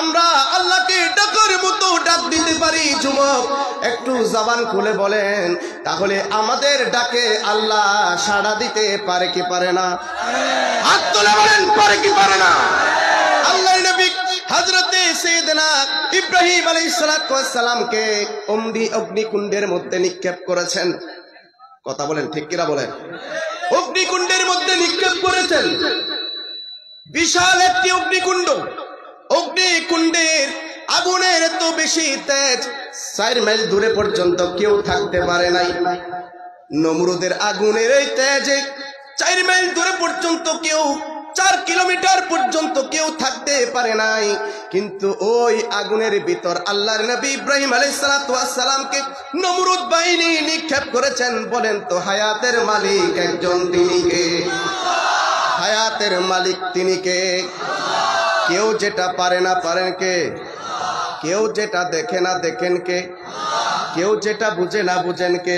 আমরা আল্লাহকে ডাকার মতো ডাক দিতে পারি, যুবক একটু জবান খুলে বলেন, তাহলে আমাদের ডাকে আল্লাহ সাড়া দিতে পারে কি পারে না? হাত তুলে বলেন পারে কি পারে না? আল্লাহর নবী হযরতে সাইয়েদনা ইব্রাহিম আলাইহিস সালাতু ওয়াস সালামকে অগ্নিকুণ্ডের মধ্যে নিক্ষেপ করেছেন। কথা বলেন ঠিক কিনা বলেন? অগ্নিকুণ্ডের মধ্যে নিক্ষেপ করেছেন। বিশাল একটি অগ্নিকুণ্ডের আগুনের এত বেশি তেজ, 4 মাইল দূরে পর্যন্ত কেউ থাকতে পারে নাই। নমরুদের আগুনের এই তেজে 4 মাইল দূরে পর্যন্ত কেউ, 4 কিলোমিটার পর্যন্ত কেউ থাকতে পারে নাই। কিন্তু ওই আগুনের ভিতর আল্লাহর নবী ইব্রাহিম আলাইহিস সালাতু ওয়াস সালামকে নমরুদ বাহিনী নিক্ষেপ করেছেন। বলেন তো হায়াতের মালিক একজন, তিনি কে? হায়াতের মালিক তিনি কে? কেউ যেটা পারে না পারেন কে? কেউ যেটা দেখে না দেখেন কে? কেউ যেটা বুঝে না বুঝেন কে?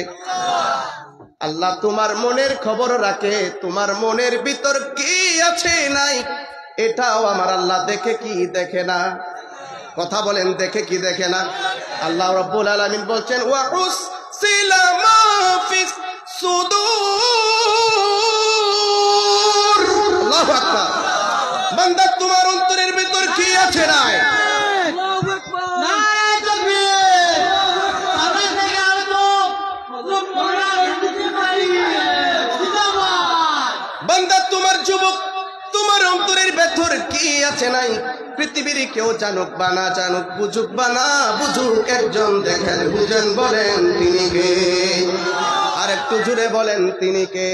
আল্লাহ তোমার মনের খবর রাখে, তোমার মনের ভিতর কি আছে নাই এটাও আমার আল্লাহ দেখে কি দেখে না? কথা বলেন দেখে কি দেখে না? আল্লাহ রাব্বুল আলামিন বলছেন, ওয়া উসিলা মা ফিস সুদূর। আল্লাহু আকবার। বান্দা তোমার অন্তরের ভিতর কি আছে নাই? আল্লাহু আকবার। নারে তাকবীর। আমরা থেকে আলো বান্দা তোমার যুবক, তোমার অন্তরের ভেতর কি আছে নাই পৃথিবীর কেউ জানুক বা না জানুক, বুঝুক বা না বুঝুক, একজন দেখেন বুঝেন, বলেন তিনি কে? আর একটু জুড়ে বলেন তিনি কে?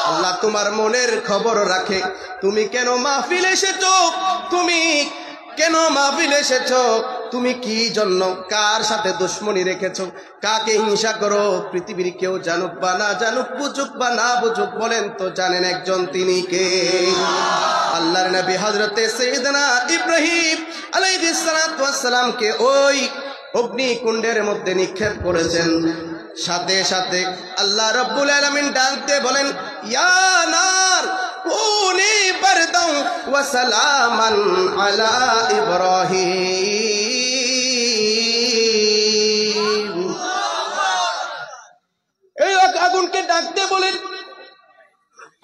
আল্লাহ তোমার মনের খবর রাখে। তুমি কেন মাহফিল এসেছো? তুমি কেন মাহফিল এসেছো? তুমি কি জন্য, কার সাথে দুশ্মনী রেখেছো, কাকে হিংসা করো? পৃথিবীর কেউ জানুক বা না জানুক, বুঝুক বা না বুঝুক, বলেন তো জানেন একজন তিনি কে? আল্লাহর নবী হযরতে সাইয়েদনা ইব্রাহিম আলাইহিস সালাতু ওয়াস সালামকে ওই অগ্নিকুণ্ডের মধ্যে নিক্ষেপ করেছেন। সাথে সাথে আল্লাহ রাব্বুল আলামিন ডাকতে বলেন, ইয়া নার কুনি বারদান ওয়া সালামান আলা ইব্রাহিম। এই আগুনকে ডাকতে বলেন,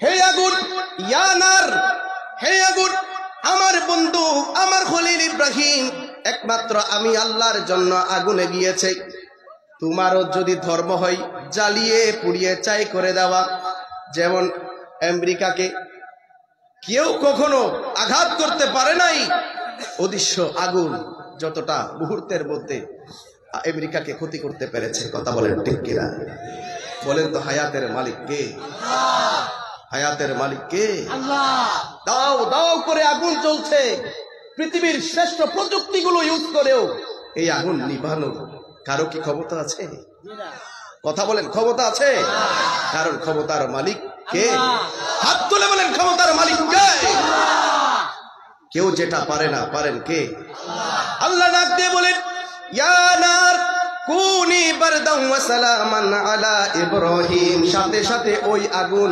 হে আগুন, ইয়া নার, হে আগুন, আমার বন্ধু, আমার খলিল ইব্রাহিম একমাত্র আমি আল্লাহর জন্য আগুনে গিয়েছে। তোমারও যদি ধর্ম হয় জ্বালিয়ে পুড়িয়ে ছাই করে দেওয়া, যেমন আমেরিকাকে কেউ কখনো আঘাত করতে পারে নাই, অদৃশ্য আগুন যতটা মুহূর্তের মধ্যে আমেরিকাকে ক্ষতি করতে পেরেছে। কথা বলেন ঠিক কিনা? বলেন তো হায়াতের মালিক কে? হায়াতের মালিক কে? আল্লাহ। দাও দাও করে আগুন জ্বলছে, পৃথিবীর শ্রেষ্ঠ প্রযুক্তিগুলো ইউজ করেও এই আগুন নিভানোর কারো কি ক্ষমতা আছে? কথা বলেন ক্ষমতা আছে? কারণ ক্ষমতার মালিক কে? হাত তুলে বলেন ক্ষমতার মালিক কে? কেউ যেটা পারে না পারেন কে? আল্লাহ ডাক দিয়ে বলেন, ইয়া নার কুনি বারদান ওয়া সালামান আলা ইব্রাহিম। সাথে সাথে ওই আগুন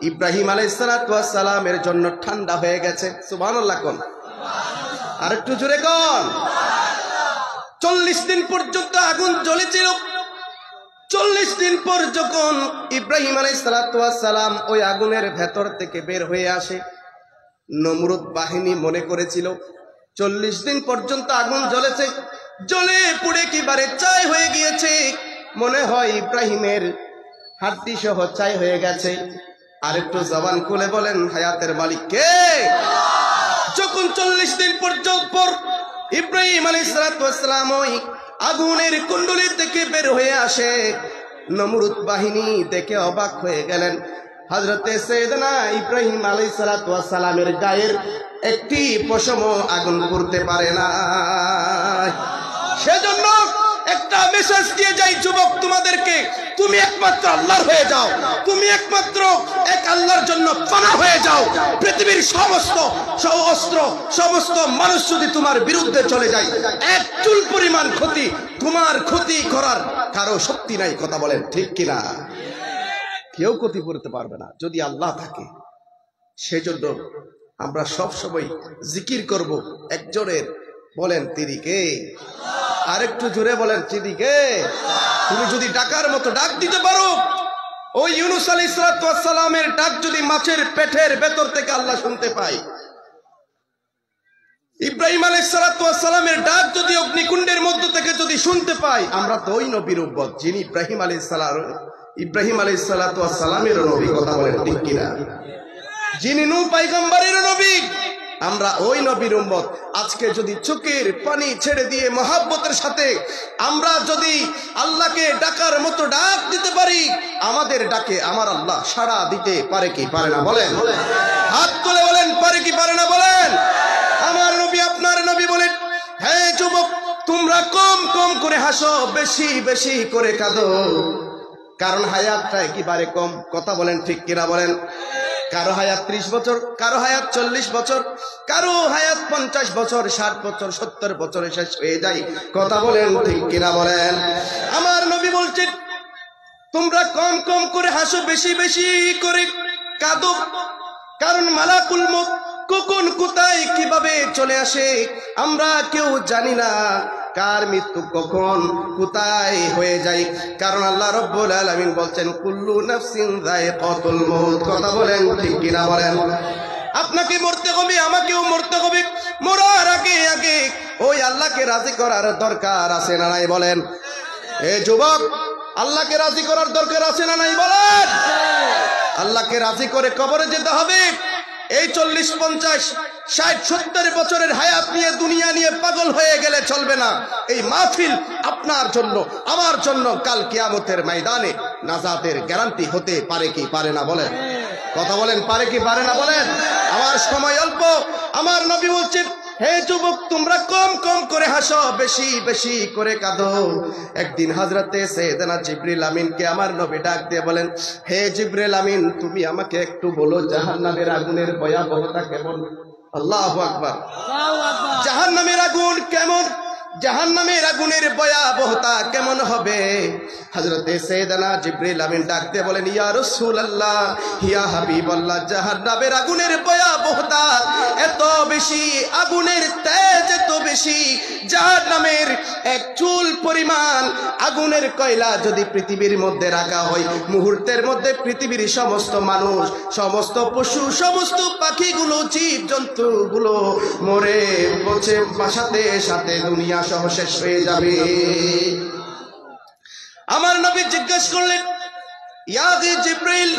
ইব্রাহিম আলাইহিস সালাতু ওয়াস সালামের জন্য ঠান্ডা হয়ে গেছে। সুবহানাল্লাহ কোন? আর একটু জোরে কোন? 40 দিন পর্যন্ত আগুন জ্বলেছিল। 40 দিন পর যখন ইব্রাহিম আলাইহিস সালাতু ওয়াস সালাম ওই আগুনের ভেতর থেকে বের হয়ে আসে, নমরুদ বাহিনী মনে করেছিল 40 দিন পর্যন্ত আগুন জ্বলেছে, জ্বলে পুড়ে কিবারে ছাই হয়ে গিয়েছে, মনে হয় ইব্রাহিমের হাড্ডি সহ ছাই হয়ে গেছে। আর একটু জবান খুলে বলেন হায়াতের মালিক কে? যখন 40 দিন পর্যন্ত ইব্রাহিম আলাইহিস সালাম ওই আগুনের কুণ্ডলী থেকে বের হয়ে আসে, নমরুদ বাহিনী দেখে অবাক হয়ে গেলেন। হযরতে সাইয়েদনা ইব্রাহিম আলাইহিস সালামের গায়ের একটি পশমও আগুন করতে পারে না। সেজন্য একটা মেসেজ দিয়ে যাই যুবক তোমাদেরকে, তুমি একমাত্র আল্লাহর হয়ে যাও, তুমি একমাত্র এক আল্লাহর জন্য পানা হয়ে যাও। পৃথিবীর সমস্ত অস্ত্র, সমস্ত মানুষ যদি তোমার বিরুদ্ধে চলে যায়, এক চুল পরিমাণ ক্ষতি তোমার ক্ষতি করার কারো শক্তি নাই। কথা বলেন ঠিক কিনা? কেউ ক্ষতি করতে পারবে না যদি আল্লাহ থাকে। সেজন্য আমরা সব সময় জিকির করব একজনের, বলেন তিনি কে? আরেকটু জোরে বলেন তিনি কে? তুমি যদি ডাকার মতো ডাক দিতে পারো, ওই ইউনূস আলাইহিস সালামের ডাক যদি মাছের পেটের ভেতর থেকে আল্লাহ শুনতে পায়, ইব্রাহিম আলাইহিস সালামের ডাক যদি অগ্নিকুণ্ডের মধ্য থেকে যদি শুনতে পাই, আমরা তো ওই নবীর উম্মত যিনি ইব্রাহিম আলাইহিস সালামের নবী। কথা বলেন ঠিক কিনা? যিনি নূহ পয়গম্বরের নবী, আমরা ওই নবীর উম্মত। আজকে যদি চোখের পানি ছেড়ে দিয়ে মহব্বতের সাথে আমরা যদি আল্লাহকে ডাকার মতো ডাক দিতে পারি, আমাদের ডাকে আমার আল্লাহ সাড়া দিতে পারে কি পারে না? বলেন, হাত তুলে বলেন পারে কি পারে না? বলেন। আমার নবী, আপনার নবী বলেন, হে যুবক, তোমরা কম কম করে হাসো, বেশি বেশি করে কাঁদো, কারণ হায়াতটা একেবারে কম। কথা বলেন ঠিক কিনা? বলেন। কারো হায়াত 30 বছর, কারো হায়াত 40 বছর, কারো হায়াত 50 বছর, 60 বছর, 70 বছরে শেষ হয়ে যায়। কথা বলেন ঠিক কিনা? বলেন। আমার নবী বলছেন, তোমরা কম কম করে হাসো, বেশি বেশি করে কাঁদো, কারণ মালাকুল মউত কখন কোথায় কিভাবে চলে আসে আমরা কেউ জানি না, কার মৃত্যু কখন কোথায় হয়ে যায়। কারণ আল্লাহ রাব্বুল আলামিন বলছেন, কুল্লু নাফসিন যায়িকাতুল মউত। কথা বলেন ঠিক কিনা? বলেন। আপনাকে মরতে হবে, আমাকেও মরতে হবে। মরার আগে আগে ওই আল্লাহকে রাজি করার দরকার আছে না নাই? বলেন। এই যুবক, আল্লাহকে রাজি করার দরকার আছে না নাই? বলেন। আল্লাহকে রাজি করে কবরে যেতে হবে। এই 40, 50, 60, 70 বছরের হায়াত নিয়ে দুনিয়া নিয়ে পাগল হয়ে গেলে চলবে না। এই মাহফিল আপনার জন্য, আমার জন্য কাল কিয়ামতের ময়দানে নাজাতের গ্যারান্টি হতে পারে কি পারে না? বলেন। কথা বলেন, পারে কি পারে না? বলেন। আমার সময় অল্প। আমার নবী বলছেন, হে যুবক, তোমরা কম কম করে হাসো, বেশি বেশি করে কাঁদো। একদিন হযরতে সাইয়েদনা জিবরিল আমিনকে আমার নবী ডাক দিয়ে বলেন, হে জিবরিল আমিন, তুমি আমাকে একটু বলো জাহান্নামের আগুনের ভয়াবহতা কেমন? আল্লাহু আকবার। জাহান্নামের আগুন কেমন? জাহান্নামের আগুনের ভয়াবহতা কেমন হবে? হযরতে সাইয়েদনা জিবরিল আমিন ডাক দিয়ে বলেন, ইয়া রাসূলুল্লাহ, ইয়া হাবিবাল্লাহ, জাহান্নামের আগুনের ভয়াবহতা এত বেশি, আগুনের তেজ এত বেশি, জাহান্নামের এক চুল পরিমাণ আগুনের কয়লা যদি পৃথিবীর মধ্যে রাখা হয়, মুহূর্তের মধ্যে পৃথিবীর সমস্ত মানুষ, সমস্ত পশু, সমস্ত পাখিগুলো, জীব জন্তুগুলো মরে পচে সাথে সাথে দুনিয়া সহ শেষ হয়ে যাবে। আমার নবী জিজ্ঞেস করলেন, ইয়া জিবরিল,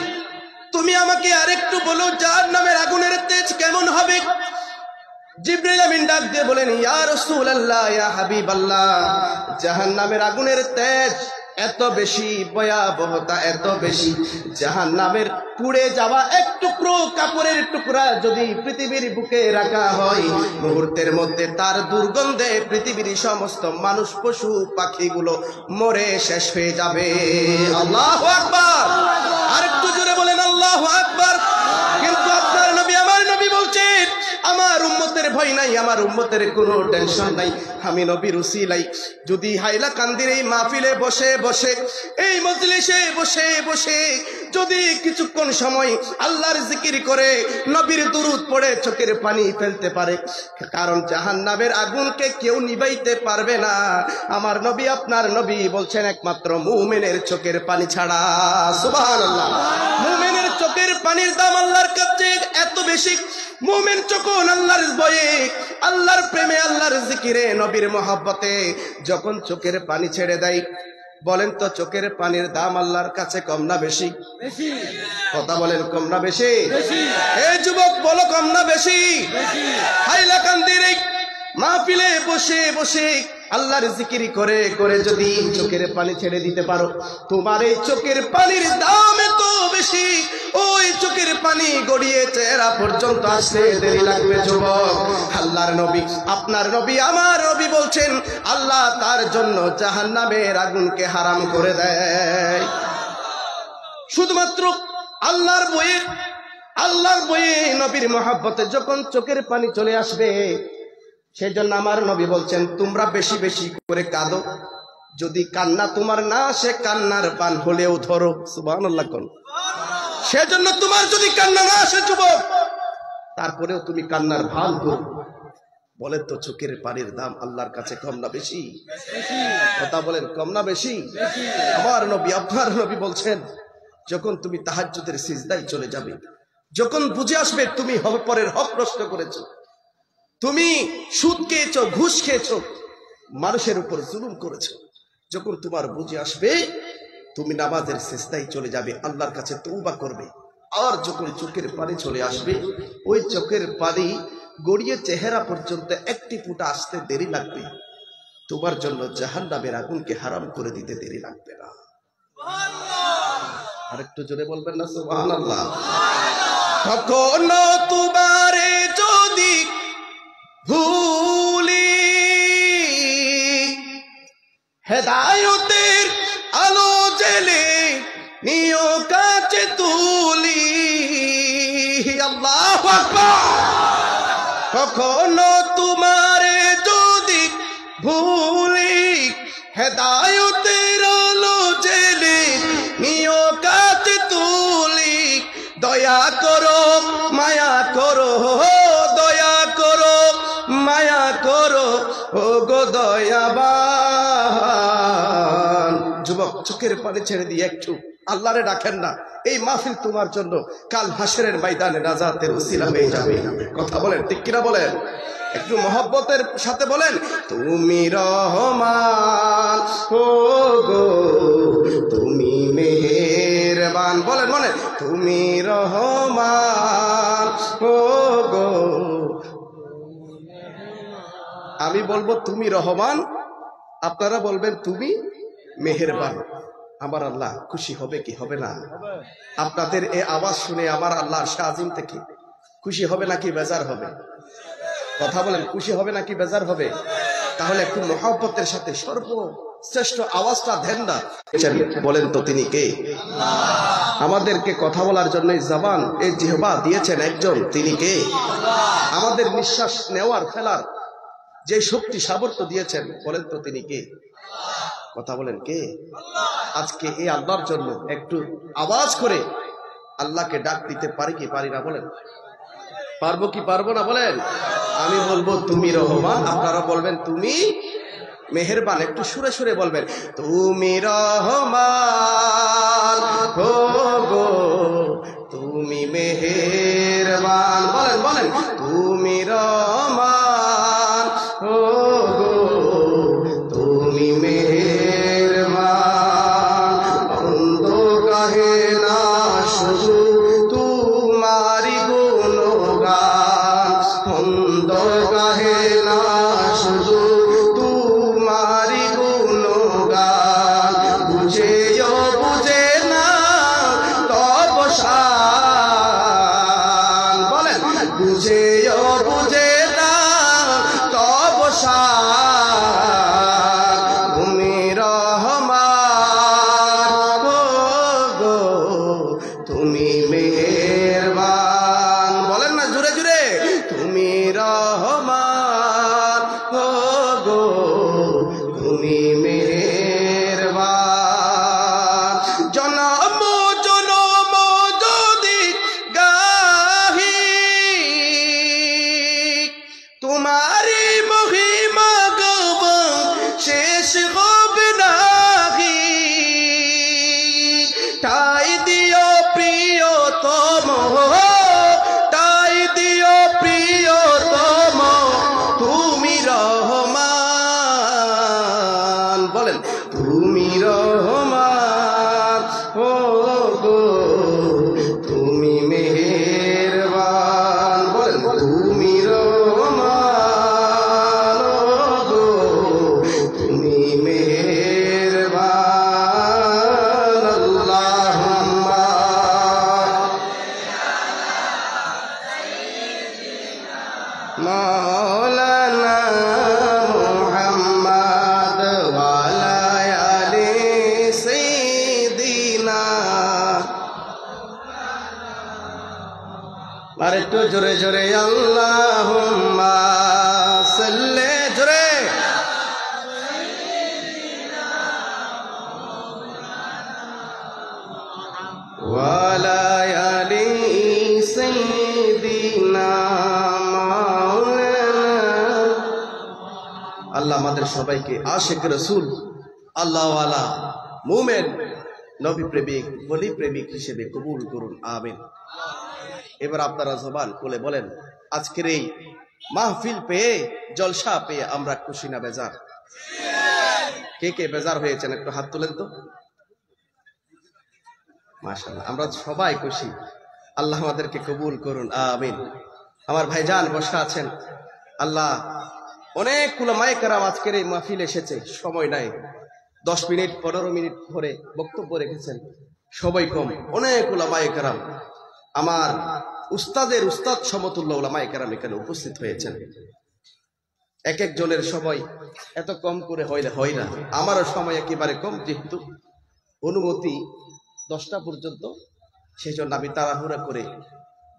তুমি আমাকে আরেকটু বলো জাহান্নামের আগুনের তেজ কেমন হবে? জিবরিল আমিন ডাক দিয়ে বলেন, ইয়া রাসূলুল্লাহ, ইয়া হাবিবাল্লাহ, জাহান্নামের আগুনের তেজ এত বেশি, ভয়াবহতা এত বেশি, জাহান্নামের পুড়ে যাওয়া এক টুকরো কাপড়ের টুকরা যদি পৃথিবীর বুকে রাখা হয়, মুহূর্তের মধ্যে তার দুর্গন্ধে পৃথিবীর সমস্ত মানুষ, পশু, পাখিগুলো মরে শেষ হয়ে যাবে। আল্লাহু আকবার। আরেকটু জোরে বলেন আল্লাহু আকবার। কিন্তু আপনার নবী, আমার নবী বলছেন, আমার উম্মতের ভয় নাই, আমার উম্মতের কোনো টেনশন নাই। আমি নবীর উসিলাই যদি হাইলাকান্দির এই মাহফিলে বসে বসে, এই মজলিসে বসে বসে যদি কিছুক্ষণ সময় আল্লাহর জিকির করে, নবীর দুরূদ পড়ে চোখের পানি ফেলতে পারে, কারণ জাহান্নামের আগুনকে কেউ নিভাইতে পারবে না। আমার নবী, আপনার নবী বলছেন, একমাত্র মুমিনের চোখের পানি ছাড়া। সুবহানাল্লাহ। মুমিনের চোখের পানির দাম আল্লাহর কাছে এত বেশি, মুমিন যখন আল্লাহর ভয়ে, আল্লাহর প্রেমে, আল্লাহর জিকিরে, নবীর মহব্বতে যখন চোখের পানি ছেড়ে দেয়, বলেন তো চোখের পানির দাম আল্লাহর কাছে কম না বেশি? কথা বলেন, কম না বেশি? এই যুবক বলো, কম না বেশি? হাইলাকান্দির এই মাহফিলে বসে বসে আল্লাহর জিকির করে করে যদি চোখের পানি ছেড়ে দিতে পারো, তোমার এই চোখের পানির দাম এত বেশি, ওই চোখের পানি গড়িয়ে চেহারা পর্যন্ত আসতে দেরি লাগবে যুবক। আল্লাহর নবী, আপনার নবী, আমার নবী বলছেন, আল্লাহ তার জন্য জাহান্নামের আগুনকে হারাম করে দেয়। শুধুমাত্র আল্লাহর বয়ে, আল্লাহর বয়ে, নবীর মহব্বতে যখন চোখের পানি চলে আসবে, সেই জন্য আমার নবী বলছেন, তোমরা বেশি বেশি করে কাঁদো, যদি কান্না তোমার না আসে কান্নার পান হলেও ধরো। সুবহানাল্লাহ কোন। সেজন্য তোমার যদি কান্না না আসে যুবক, তারপরেও তুমি কান্নার ভান করো। বলেন তো চোখের পানির দাম আল্লাহর কাছে কম না বেশি? কথা বলেন, কম না বেশি? আমার নবী, আপনার নবী বলছেন, যখন তুমি তাহাজ্জুদের সিজদায় চলে যাবে, যখন বুঝে আসবে তুমি পরের হক নষ্ট করেছো, তুমি সুদ খেয়েছো, ঘুষ খেয়েছো, মানুষের উপর জুলুম করেছো, যখন তোমার বুঝে আসবে তুমি নামাজের সিজদায় চলে যাবে, আল্লাহর কাছে তওবা করবে, আর যখন চোখের পানি চলে আসবে, ওই চোখের পানি গড়িয়ে চেহারা পর্যন্ত একটি ফোঁটা আসতে দেরি লাগবে, তোমার জন্য জাহান্নামের আগুনকে হারাম করে দিতে দেরি লাগবে না। আরেকটু জোরে বলবেন না সুবহানাল্লাহ? কখনো তোমারে যদি ভুলি, হেদায়েতের আলো জেলে নিও কাছে তুলি। আল্লাহু আকবার। কখনো তোমারে যদি ভুলি, হেদায়েতের আলো জেলে নিও কাছে তুলি। দয়া করো, মায়া করো, দয়া করো, মায়া করো, ও গো দয়াবান। যুবক, চোখের পানি ছেড়ে দিয়ে একটু আল্লাহরে ডাকেন না, এই মাহফিল তোমার জন্য কাল হাসরের ময়দানে নাজাতের উসিলা হয়ে যাবে। কথা বলেন, ঠিক কিনা বলেন? একটু মহব্বতের সাথে বলেন, তুমি রহমান, ও গো তুমি মেহেরবান। বলেন, বলেন, তুমি রহমান, ও গো। আমি বলবো তুমি রহমান, আপনারা বলবেন তুমি মেহেরবান। আমার আল্লাহ খুশি হবে কি হবে না? আপনাদের এই আওয়াজ শুনে আমার আল্লাহর শাহজিম থেকে খুশি হবে নাকি বেজার হবে? কথা বলেন, খুশি হবে নাকি বেজার হবে? তাহলে একটু মহব্বতের সাথে সর্বশ্রেষ্ঠ আওয়াজটা দেন না। বলেন তো তিনি কে? আমাদেরকে কথা বলার জন্য এই জবান, এই জিহ্বা দিয়েছেন একজন, তিনি কে? আমাদের নিঃশ্বাস নেওয়ার ফেলার যে শক্তি সামর্থ্য দিয়েছেন, বলেন তো তিনি কে? কথা বলেন, কে? আজকে এই আল্লাহর জন্য একটু আওয়াজ করে আল্লাহকে ডাক দিতে পারি কি পারি না? বলেন, পারবো কি পারবো না? বলেন। আমি বলবো তুমি রহমান, আপনারা বলবেন তুমি মেহেরবান। একটু সুরে সুরে বলবেন, তুমি রহমান, ও গো তুমি মেহেরবান। বলেন, বলেন, তুমি রহমান, ও গো তুমি মেহেরবান। অন্ধ কাহে না শুধু তোমারি গুণগান, অন্ধ কাহে না শুধু তোমারি গুণগান। বুঝেও বুঝে না তব শান। বলেন, বুঝেও বুঝে না তব শান। তুমি রহমান, ও গো তুমি মেহেরবান। বলেন না জুড়ে জুড়ে, তুমি রহমান, ও গো তুমি মেহেরবান। আর একটু জোরে জোরে আল্লাহুম্মা সাল্লি জোরে ওয়ালা আলি সাইয়্যিদিনা মাওলানা। আল্লাহ আমাদের সবাইকে আশিক রাসূল আল্লাহওয়ালা মুমিন নবী প্রেমিক ওলি প্রেমিক হিসেবে কবুল করুন, আমিন। এবার আপনারা জবান খুলে বলেন, আজকের এই মাহফিল পেয়ে জলসা পেয়ে আমরা খুশি না বেজার? কে কে বেজার হয়েছেন একটু হাত তুলেন তো। মাশাআল্লাহ, আমরা সবাই খুশি। আল্লাহ আমাদেরকে কবুল করুন, আমিন। আমার ভাইজান বসা আছেন, আল্লাহ অনেক উলামায়ে কেরাম আজকের এই মাহফিল এসেছে, সময় নাই, 10 মিনিট 15 মিনিট ধরে বক্তব্য রেখেছেন, সবাই কম, অনেক উলামায়ে কেরাম আমার উস্তাদের উস্তাদ সমতুল্য উলামায়ে কেরাম এখানে উপস্থিত হয়েছেন। এক একজনের সময় এত কম করে হয় না, আমারও সময় একেবারে কম, যেহেতু অনুমতি 10টা পর্যন্ত, সেই জন্য আমি তাড়াহুড়া করে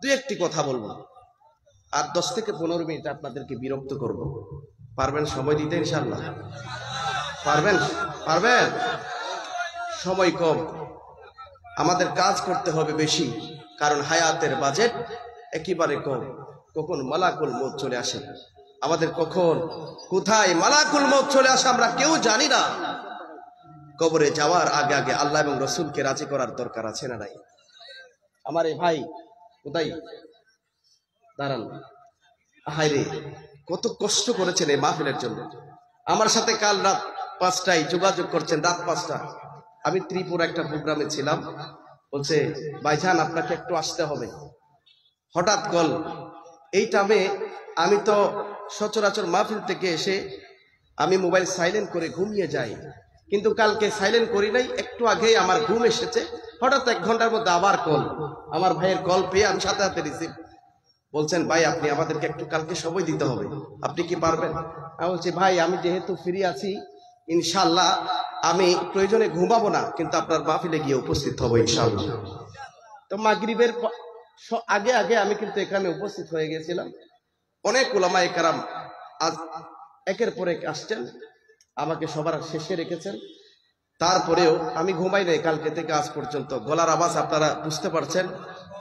2-1টি কথা বলবো, আর 10 থেকে 15 মিনিট আপনাদেরকে বিরক্ত করব। পারবেন সময় দিতে ইনশাআল্লাহ? পারবেন? পারবেন? সময় কম, আমাদের কাজ করতে হবে বেশি, কারণ হায়াতের বাজেট একেবারে কম। কখন মালাকুল মউত চলে আসে, আমাদের কখন কোথায় মালাকুল মউত চলে আসে আমরা কেউ জানি না। কবরে যাওয়ার আগে আগে আল্লাহ এবং রসুলকে রাজি করার দরকার আছে না নাই? আমার এই ভাই কোথায় দাঁড়ান, হায়রে কত কষ্ট করেছেন এই মাহফিলের জন্য। আমার সাথে কাল রাত 5টায় যোগাযোগ করছেন, রাত 5টা। আমি ত্রিপুরা একটা প্রোগ্রামে ছিলাম, বলছে ভাইজান আপনাকে একটু আসতে হবে। হঠাৎ কল এই টাইমে, আমি তো সচরাচর মাহফিল থেকে এসে আমি মোবাইল সাইলেন্ট করে ঘুমিয়ে যাই, কিন্তু কালকে সাইলেন্ট করি নাই, একটু আগেই আমার ঘুম এসেছে। হঠাৎ 1 ঘন্টার মধ্যে আবার কল, আমার ভাইয়ের কল পেয়ে আমি সাথে সাথে রিসিভ। বলছেন ভাই আপনি আমাদেরকে একটু কালকে সময় দিতে হবে, আপনি কি পারবেন? আমি বলছি ভাই আমি যেহেতু ফ্রি আছি, ইনশাআল্লাহ আমি প্রয়োজনে ঘুমাবো না, কিন্তু আপনার মাহফিলে গিয়ে উপস্থিত হবো ইনশাআল্লাহ। তো মাগরিবের আগে আগে আমি কিন্তু এখানে উপস্থিত হয়ে গেছিলাম। অনেক উলামায়ে কেরাম আজ একের পর এক আসছেন, আমাকে সবার শেষে রেখেছেন। তারপরেও আমি ঘুমাই নাই কালকে থেকে আজ পর্যন্ত। গলার আওয়াজ আপনারা বুঝতে পারছেন,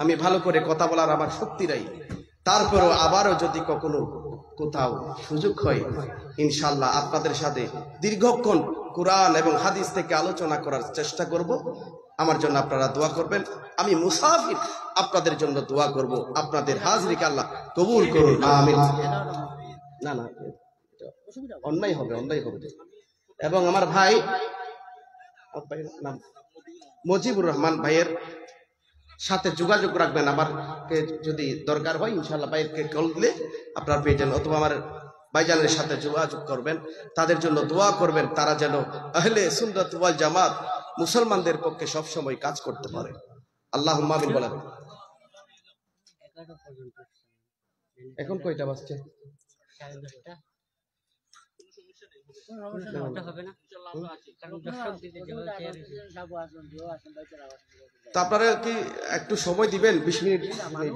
আমি ভালো করে কথা বলার আমার শক্তি নাই। তারপরেও আবারও যদি কখনো কোথাও সুযোগ হয়, ইনশাআল্লাহ আপনাদের সাথে দীর্ঘক্ষণ কুরআন এবং হাদিস থেকে আলোচনা করার চেষ্টা করব। আমার জন্য আপনারা দোয়া করবেন, আমি মুসাফির, আপনাদের জন্য দোয়া করব। আপনাদের হাজরিকে আল্লাহ কবুল করুন, আমিন। না না অন্যায় হবে, অন্যায় হবে। এবং আমার ভাই নাম মজিবুর রহমান ভাইয়ের সাথে যোগাযোগ রাখবেন, আমাকে যদি দরকার হয় ইনশাআল্লাহ ভাইকে কল দিলে আপনার পেয়ে যান, অথবা আমার ভাইজানের সাথে যোগাযোগ করবেন, তাদের জন্য দোয়া করবেন, তারা যেন আহলে সুন্নাত ওয়াল জামাত মুসলমানদের পক্ষে সব সময় কাজ করতে পারে। আল্লাহুম্মা আমিন বলেন। এখন কয়টা বাজছে? তো আপনারা কি একটু সময় দিবেন? 20 মিনিট,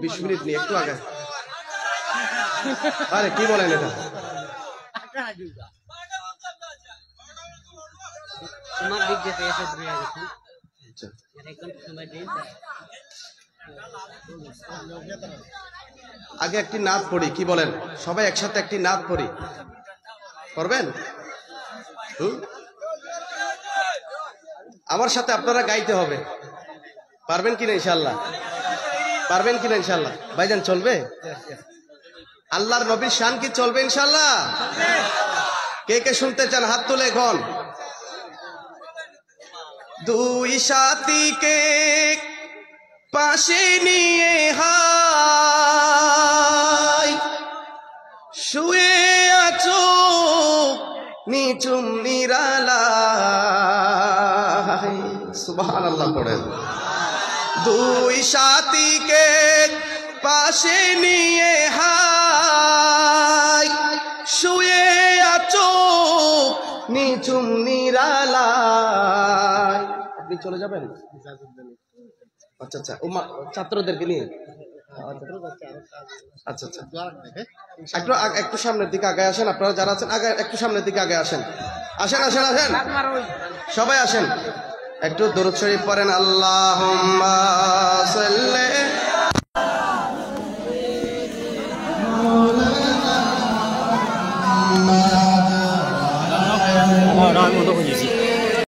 20 মিনিট নিয়ে একটু আগে। আরে কি বলেন এটা? আগে একটি নাত পড়ি, কি বলেন? সবাই একসাথে একটি নাত পড়ি, করবেন? আমার সাথে আপনারা গাইতে হবে, পারবেন কিনা ইনশাআল্লাহ? পারবেন কিনা ইনশাআল্লাহ? ভাইজান চলবে? আল্লাহর নবীর শান কি চলবে ইনশাআল্লাহ? কে কে শুনতে চান হাত তুলে এখন। দুই সাথীকে পাশে নিয়ে হাই শুয়ে আছো নিচুম নিরালায়, সুবহানাল্লাহ পড়েন। দুই সাথীকে পাশে নিয়ে হাই শুয়ে আছো নিচুম নিরালায়। আপনি চলে যাবেন? আচ্ছা আচ্ছা, ছাত্রদেরকে নিয়ে আচ্ছা আচ্ছা, একটু সামনের দিকে আগে আসেন, আপনারা যারা আছেন আগে একটু সামনের দিকে আগে আসেন, আসেন আসেন আসেন, সবাই আসেন, একটু দরুদ শরীফ পড়েন। আল্লাহুম্মা